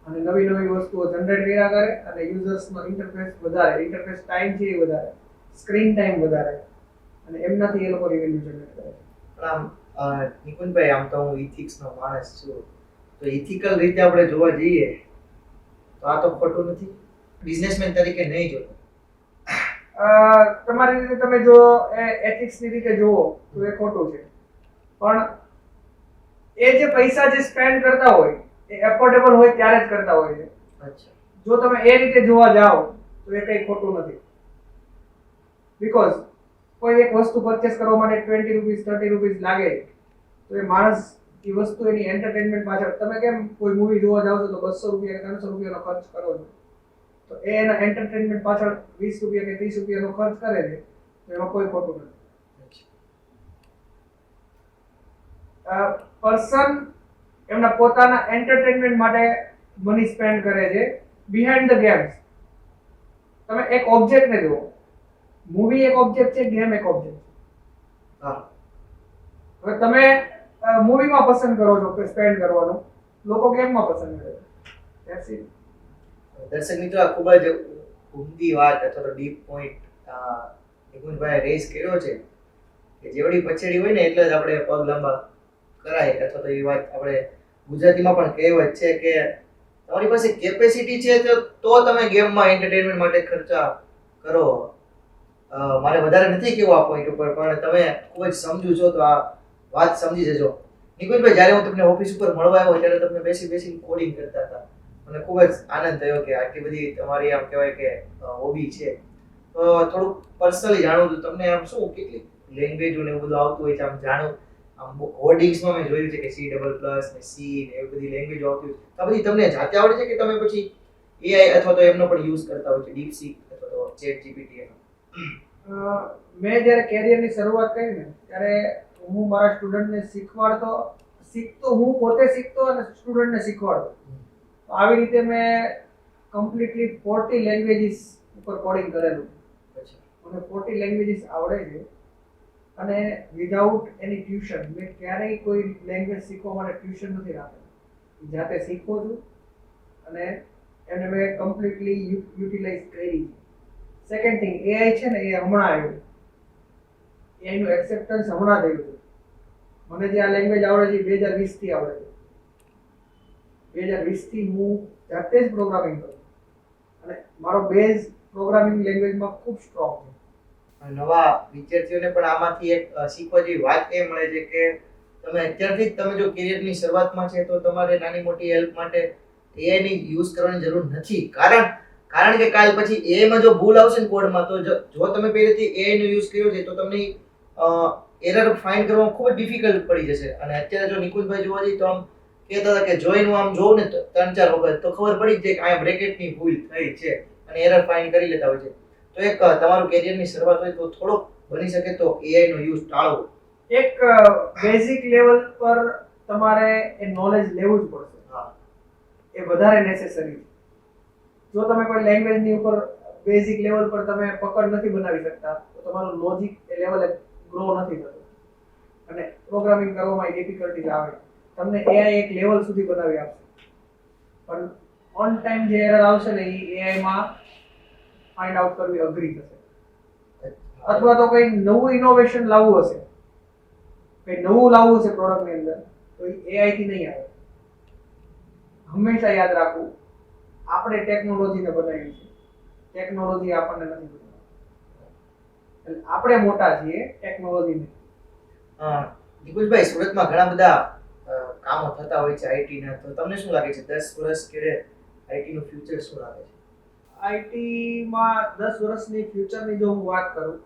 અને નવી વસ્તુઓ જનરેટ કર્યા કરે અને યુઝર્સનો ઇન્ટરફેસ વધારે ઇન્ટરફેસ ટાઈમ છે એ વધારે સ્ક્રીન ટાઈમ વધારે અને એમનાથી એ લોકો રેવન્યુ જનરેટ કરે પણ આમ નિકુંજભાઈ આમ તો હું ઇથિક્સનો માણસ છું તો ઇથિકલ રીતે આપણે જોવા જઈએ તો આ તો ખોટું નથી બિઝનેસમેન તરીકે નહીં જોતો તમારી રીતે તમે જો એથિક્સની રીતે જુઓ તો એ ખોટું છે પણ એ જે પૈસા જે સ્પેન્ડ કરતા હોય એ એફોર્ડેબલ હોય ત્યારે જ કરતા હોય છે અચ્છા જો તમે એ રીતે જોવા જાઓ તો એ કંઈ ખોટું નથી બીકોઝ કોઈ એક વસ્તુ પરચેસ કરવા માટે ₹20 ₹30 લાગે તો એ માણસ એ વસ્તુ એની એન્ટરટેનમેન્ટ પાછળ તમે કેમ કોઈ મૂવી જોવા જાઓ છો તો ₹200 કે ₹300 ખર્ચ કરો છો તો એ એના એન્ટરટેનમેન્ટ પાછળ ₹20 કે ₹30 ખર્ચ કરે છે તો એમાં કોઈ ખોટું નથી પર્સન એમના પોતાના એન્ટરટેનમેન્ટ માટે મની સ્પેન્ડ કરે છે બિહાઇન્ડ ધ ગેમ્સ તમે એક ઓબ્જેક્ટને જુઓ મૂવી એક ઓબ્જેક્ટ છે ગેમ એક ઓબ્જેક્ટ છે હા હવે તમે મૂવીમાં પસંદ કરો છો કે સ્પેન્ડ કરવાનું લોકો ગેમમાં પસંદ કરે છે ધેટ્સ ઇટ દર્શક મિત્રો આ ખૂબ જ ઊંડી વાત અથવા તો ડીપ પોઈન્ટ નિકુંજભાઈ રેસ કર્યો છે કે જેવડી પછેડી હોય ને એટલે જ આપણે પગ લાંબા કરાય, અથવા તો એ વાત આપણે ગુજરાતીમાં પણ કહેવત છે કે તમારી પાસે કેપેસિટી છે તો તમે ગેમમાં એન્ટરટેનમેન્ટ માટે ખર્ચા કરો. મારે વધારે નથી કેવું આ પોઈન્ટ ઉપર, પણ તમે ખૂબ જ સમજુ છો તો આ વાત સમજી જજો. નિકુંજભાઈ, જ્યારે હું તમને ઓફિસ ઉપર મળવા આવ્યો ત્યારે તમે બેસી કોડિંગ કરતા હતા. મને ખૂબ જ આનંદ થયો કે આટલી બધી તમારી આમ કહેવાય કે હોબી છે. તો થોડુંક પર્સનલી જાણવું હતું તમને, આમ શું કેટલી લેંગ્વેજો ને એવું બધું આવતું હોય છે આમ જાણું. આમ કોડિંગ્સમાં મેં જોયું છે કે C++ ને C ને એવી બધી લેંગ્વેજો આવતી હોય છે. આ બધી તમને જાતે આવડે છે કે તમે પછી AI અથવા તો એમનો પણ યુઝ કરતા હોય છે, DeepSeek અથવા તો ChatGPT એનો? મેં જ્યારે કેરિયરની શરૂઆત કરી ને ત્યારે હું મારા સ્ટુડન્ટને શીખતો હું પોતે શીખતો અને સ્ટુડન્ટને શીખવાડતો. આવી રીતે મેં કમ્પ્લીટલી 40 લેંગ્વેજીસ ઉપર કોડિંગ કરેલું. મને 40 લેંગ્વેજીસ આવડે છે અને વિધાઉટ એની ટ્યુશન મેં ક્યારેય કોઈ લેંગ્વેજ શીખવા માટે ટ્યુશન નથી રાખેલું. જાતે શીખું છું અને એને મેં કમ્પ્લીટલી યુટિલાઇઝ કરી છે. સેકન્ડ થિંગ, AI છે ને એ હમણાં આવ્યું. AI નું એક્સેપ્ટન્સ હમણાં થયું છે. મને જે આ લેંગ્વેજ આવડે છે 2020 થી આવડે છે. 2020 થી હું જાતે જ પ્રોગ્રામિંગ કરું અને મારો બેઝ પ્રોગ્રામિંગ લેંગ્વેજમાં ખૂબ સ્ટ્રોંગ છે. નવા વિદ્યાર્થીઓને પણ આમાંથી એક શીખવા જેવી વાત એ મળે છે કે તમે અત્યારથી જ તમે જો કેરિયરની શરૂઆતમાં છે તો તમારે નાની મોટી હેલ્પ માટે AI ની યુઝ કરવાની જરૂર નથી. કારણ કે કાલ પછી AI માં જો ભૂલ આવશે ને કોડમાં, તો જો તમે પહેલેથી AI નો યુઝ કર્યો છે તો તમને એરર ફાઇન્ડ કરવામાં ખૂબ જ ડિફિકલ્ટ પડી જશે. અને અત્યારે જો નિકુંજભાઈ જોવા જઈએ તો આમ કહેતા હતા કે જોઈનું આમ જોઉં ને 3-4 વખત તો ખબર પડી જ જાય કે આ બ્રેકેટની ભૂલ થઈ છે અને એરર ફાઇન્ડ કરી લેતા હોય છે. તો એક તમારું કેરિયરની શરૂઆત હોય તો થોડોક બની શકે તો AI નો યુઝ ટાળવો. એક બેઝિક લેવલ પર તમારે એ નોલેજ લેવું જ પડશે. હા, એ વધારે નેસેસરી છે. જો તમે કોઈ લેંગ્વેજની ઉપર બેઝિક લેવલ પર તમે પકડ નથી બનાવી શકતા તો તમારું લોજિક એ લેવલે ગ્રો નથી થતું અને પ્રોગ્રામિંગ કરવામાં ડિફિકલ્ટી આવે. તમને AI એક લેવલ સુધી બનાવી આપશે, પણ ઓન ટાઈમ જે એરર આવશે ને એ AI માં ફાઇન્ડ આઉટ કરવી અઘરી થશે. અથવા તો કંઈ નવું ઇનોવેશન લાવવું હશે, કંઈ નવું લાવવું હશે પ્રોડક્ટની અંદર, તો એ AI થી નહીં આવે. હંમેશા યાદ રાખવું, આપણે ટેકનોલોજીને બનાવી છે, ટેકનોલોજી આપણને નથી બનાવી. એટલે આપણે મોટા છીએ, ટેકનોલોજી નહીં. નિકુંજભાઈ, સુરતમાં ઘણા બધા કામો થતા હોય છે IT ના, તો તમને શું લાગે છે 10 વર્ષ કેડે IT નું ફ્યુચર શું લાગે છે? IT માં 10 વર્ષની ફ્યુચરની જો હું વાત કરું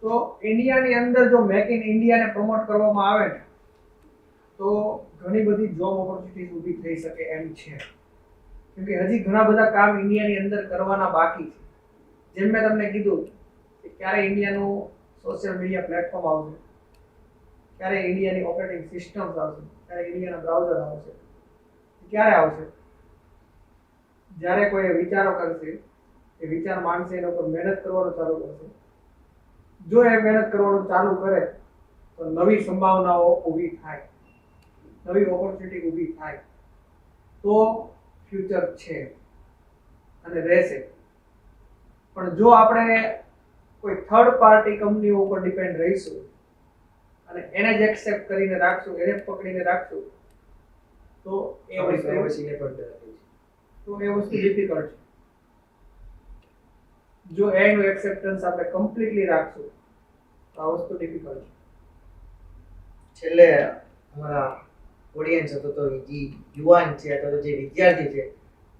તો ઇન્ડિયાની અંદર જો મેક ઇન ઇન્ડિયાને પ્રમોટ કરવામાં આવે ને તો ઘણી બધી જોબ ઓપોર્ચ્યુનિટીઝ ઊભી થઈ શકે એમ છે. કેમ કે હજી ઘણા બધા કામ ઇન્ડિયાની અંદર કરવાના બાકી છે. જેમ મેં તમને કીધું કે ક્યારે ઇન્ડિયાનું સોશિયલ મીડિયા પ્લેટફોર્મ આવશે, ક્યારે ઇન્ડિયાની ઓપરેટિંગ સિસ્ટમ્સ આવશે, ક્યારે ઇન્ડિયાના બ્રાઉઝર આવશે, ક્યારે આવશે? જ્યારે કોઈ વિચારો કરશે, એ વિચાર માનશે, એના ઉપર મહેનત કરવાનું ચાલુ કરશે. જો એ મહેનત કરવાનું ચાલુ કરે તો નવી સંભાવનાઓ ઊભી થાય, નવી ઓપોર્ચ્યુનિટી ઊભી થાય, તો ફ્યુચર છે અને રહેશે. પણ જો આપણે કોઈ થર્ડ પાર્ટી કંપનીઓ ઉપર ડિપેન્ડ રહીશું અને એને જ એક્સેપ્ટ કરીને રાખશું, એને જ પકડીને રાખશું, તો એ વસ્તુ ડિફિકલ્ટ છે. જો એનું એક્સેપ્ટન્સ આપણે કમ્પ્લીટલી રાખશું તો આ વસ્તુ ડિફિકલ્ટ છે. છેલ્લે અમારા ઓડિયન્સ હતો તો જે યુવાન છે અથવા તો જે વિદ્યાર્થી છે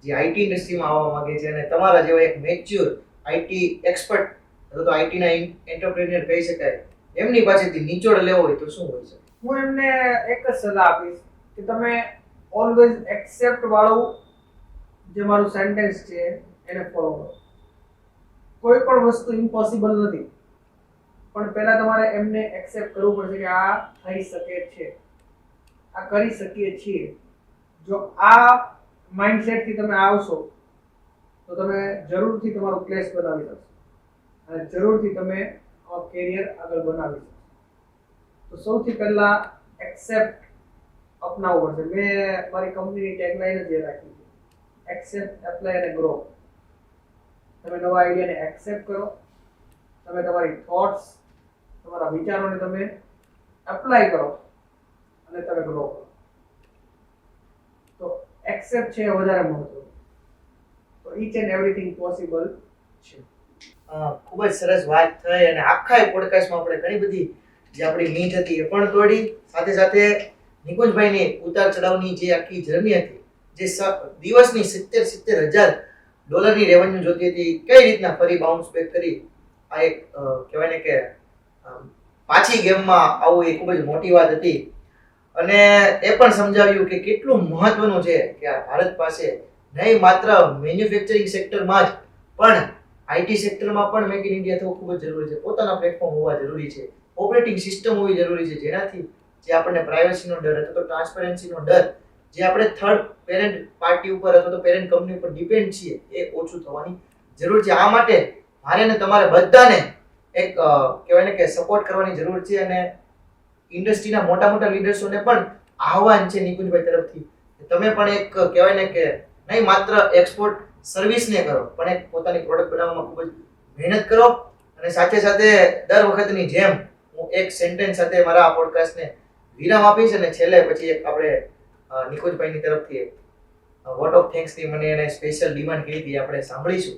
જે IT ઇન્ડસ્ટ્રીમાં આવવા માંગે છે અને તમારા જેવા એક મેચ્યોર IT એક્સપર્ટ અથવા તો IT ના એન્ટરપ્રેન્યોર કહી શકાય, એમની પાસેથી નિચોડ લેવો હોય તો શું હોય છે? હું એમને એક જ સલાહ આપીશ કે તમે ઓલવેઝ એક્સેપ્ટ વાળું જે મારું સેન્ટેન્સ છે એને ફોલો કરો. કોઈ પણ વસ્તુ ઇમ્પોસિબલ નથી, પણ પહેલા તમારે એમને એક્સેપ્ટ કરવું પડશે કે આ થઈ શકે છે, આ કરી શકીએ છીએ. જો આ માઇન્ડસેટથી તમે આવશો તો તમે જરૂરથી તમારું પ્લેસ બનાવી શકશો અને જરૂરથી તમે કેરિયર આગળ બનાવી શકશો. તો સૌથી પહેલા એક્સેપ્ટ અપનાવવું પડશે. મેં મારી કંપનીની ટેગલાઇન જ એ રાખી છે, એક્સેપ્ટ, એપ્લાય અને ગ્રો. તમે નવા આઈડિયાને એક્સેપ્ટ કરો, તમે તમારી થોટ્સ, તમારા વિચારોને તમે એપ્લાય કરો અને તમે ગ્રો કરો. તો એક્સેપ્ટ છે એ વધારે મહત્વનું. તો ઈચ એન્ડ એવરીથિંગ પોસિબલ છે. ખૂબ જ સરસ વાત થઈ અને આખા પોડકાસ્ટમાં આપણે ઘણી બધી જે આપણી નીડ હતી એ પણ તોડી. સાથે સાથે નિકુંજભાઈની ઉતાર ચઢાવની જે આખી જર્ની હતી, જે દિવસની 70,000 ડોલરની રેવન્યુ જોતી હતી, કઈ રીતના ફરી બાઉન્સ બેક કરી આ એક કહેવાય ને કે પાછી ગેમમાં આવું એ ખૂબ જ મોટી વાત હતી. અને એ પણ સમજાવ્યું કે કેટલું મહત્વનું છે કે આ ભારત પાસે નહીં માત્ર મેન્યુફેક્ચરિંગ સેક્ટરમાં જ પણ આઈટી સેક્ટરમાં પણ મેક ઇન ઇન્ડિયા થવું ખૂબ જ જરૂરી છે. પોતાના પ્લેટફોર્મ હોવા જરૂરી છે, ઓપરેટિંગ સિસ્ટમ હોવી જરૂરી છે, જેનાથી જે આપણને પ્રાઇવસીનો ડર અથવા તો ટ્રાન્સપરન્સીનો ડર, જે આપણે થર્ડ પેરેન્ટ પાર્ટી ઉપર અથવા તો પેરેન્ટ કંપની ઉપર ડિપેન્ડ છીએ, એ ઓછું થવાની જરૂર છે. આ માટે મારે ને તમારે બધાને એક કહેવાય ને કે સપોર્ટ કરવાની જરૂર છે. અને ઇન્ડસ્ટ્રીના મોટા મોટા લીડર્સોને પણ આહવાન છે નિકુંજભાઈ તરફથી, તમે પણ એક કહેવાય ને કે નહીં માત્ર એક્સપોર્ટ સર્વિસને કરો, પણ એક પોતાની પ્રોડક્ટ બનાવવામાં ખૂબ જ મહેનત કરો. અને સાથે સાથે દર વખતની જેમ હું એક સેન્ટેન્સ સાથે મારા આ પોડકાસ્ટને વિરામ આપીશ અને છેલ્લે પછી એક આપણે નિકુંજભાઈની તરફથી વોટ ઓફ થેન્ક્સની મને એને સ્પેશિયલ ડિમાન્ડ કરી હતી, આપણે સાંભળીશું.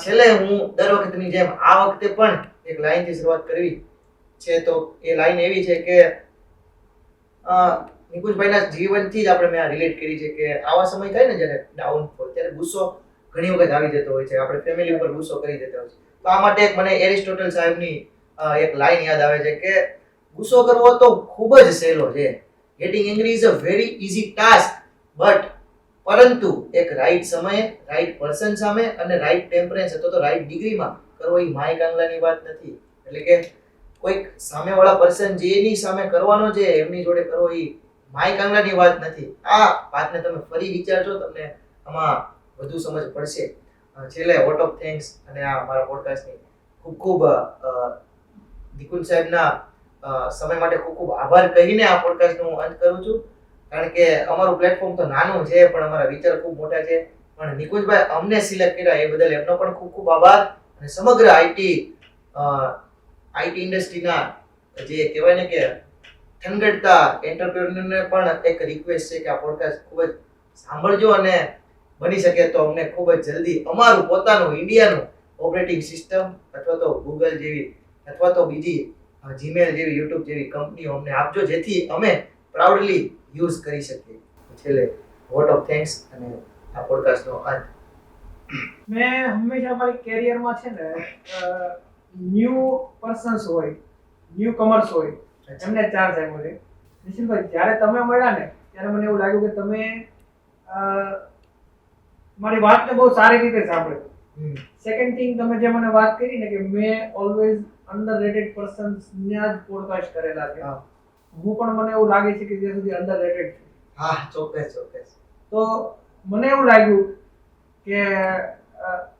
છેલ્લે હું દર વખતની જેમ આ વખતે પણ એક લાઈનથી શરૂઆત કરવી છે. તો એ લાઈન એવી છે કે નિકુંજભાઈના જીવનથી જ આપણે મેં આ રિલેટ કરી છે કે આવા સમય થાય ને જ્યારે ડાઉનફોલ, ત્યારે ગુસ્સો ઘણી વખત આવી જતો હોય છે, આપણે ફેમિલી ઉપર ગુસ્સો કરી દેતા હોય છે. તો આ માટે એક મને એરિસ્ટોટલ સાહેબની એક લાઈન યાદ આવે છે કે ગુસ્સો કરવો તો ખૂબ જ સહેલો છે. Getting angry is a very easy task, but પરંતુ એક રાઈટ સમયે, રાઈટ પર્સન સામે અને રાઈટ ટેમ્પરેચર અથવા તો રાઈટ ડિગ્રીમાં કરવો એ માય કાંગલાની વાત નથી. એટલે કે કોઈક સામેવાળા પર્સન જેની સામે કરવાનો છે એમની જોડે કરવો એ માય કાંગલાની વાત નથી. આ વાતને તમે ફરી વિચારજો, તમને આમાં વધુ સમજ પડશે. છેલ્લે વોટ ઓફ થેન્ક્સ અને આ મારા પોડકાસ્ટની ખૂબ ખૂબ નિકુંજ સાહેબના સમય માટે ખૂબ ખૂબ આભાર કહીને આ પોડકાસ્ટનો હું અંત કરું છું. કારણ કે અમારું પ્લેટફોર્મ તો નાનું છે પણ અમારા વિચાર ખૂબ મોટા છે. પણ નિકુંજભાઈ અમને સિલેક્ટ કર્યા એ બદલ એમનો પણ ખૂબ ખૂબ આભાર. અને સમગ્ર આઈટી ઇન્ડસ્ટ્રીના જે કહેવાય ને કે થનગડતા એન્ટરપ્રેન્યોરને પણ એક રિક્વેસ્ટ છે કે આ પોડકાસ્ટ ખૂબ જ સાંભળજો અને બની શકે તો અમને ખૂબ જ જલ્દી અમારું પોતાનું ઇન્ડિયાનું ઓપરેટિંગ સિસ્ટમ અથવા તો ગૂગલ જેવી અથવા તો બીજી જીમેલ જેવી, યુટ્યુબ જેવી કંપનીઓ અમને આપજો, જેથી અમે પ્રાઉડલી યુઝ કરી શકીએ. છેલ્લે વોટ ઓફ થેન્ક્સ અને આ પોડકાસ્ટનો અંત. મેં હંમેશા મારી કેરિયરમાં છે ને ન્યૂ પર્સન્સ હોય, ન્યૂ કમર્સ હોય, એમને ચાન્સ આપ્યો છે. નિશિલભાઈ, જ્યારે તમે મળ્યા ને ત્યારે મને એવું લાગ્યું કે તમે મારી વાતને બહુ સારી રીતે સાંભળી. સેકન્ડ થિંગ, તમે જે મને વાત કરી ને કે મેં ઓલવેઝ અંડરરેટેડ પર્સન્સના જ પોડકાસ્ટ કરેલા છે. હું પણ મને એવું લાગે છે કે જ્યાં સુધી અંડરરેટેડ છે. હા, ચોક્કસ ચોક્કસ. તો મને એવું લાગ્યું કે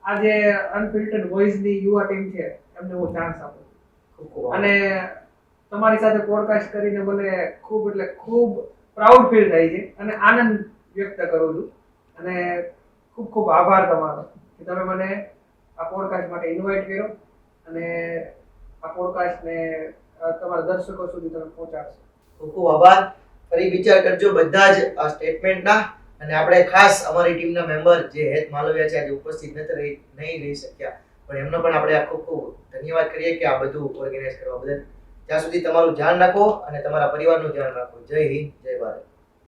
આ જે અનફિલ્ટર્ડ વોઇસની યુવા ટીમ છે એમને હું ચાન્સ આપું. ખૂબ ખૂબ અને તમારી સાથે પોડકાસ્ટ કરીને મને ખૂબ એટલે ખૂબ પ્રાઉડ ફીલ થાય છે અને આનંદ વ્યક્ત કરું છું. અને ખૂબ ખૂબ આભાર તમારો કે તમે મને આ પોડકાસ્ટ માટે ઇન્વાઇટ કર્યો અને આ પોડકાસ્ટને તમારા દર્શકો સુધી તમે પહોંચાડશો. ખૂબ ખૂબ આભાર. ફરી વિચાર કરજો બધા જ આ સ્ટેટમેન્ટના. અને આપણે ખાસ અમારી ટીમના મેમ્બર જે હેત માલવિયા છે આજે ઉપસ્થિત નહીં રહી શક્યા, પણ એમનો પણ આપણે ખૂબ ખૂબ ધન્યવાદ કરીએ કે આ બધું ઓર્ગેનાઇઝ કરવા બદલ. ત્યાં સુધી તમારું ધ્યાન રાખો અને તમારા પરિવારનું ધ્યાન રાખો. જય હિન્દ, જય ભારત.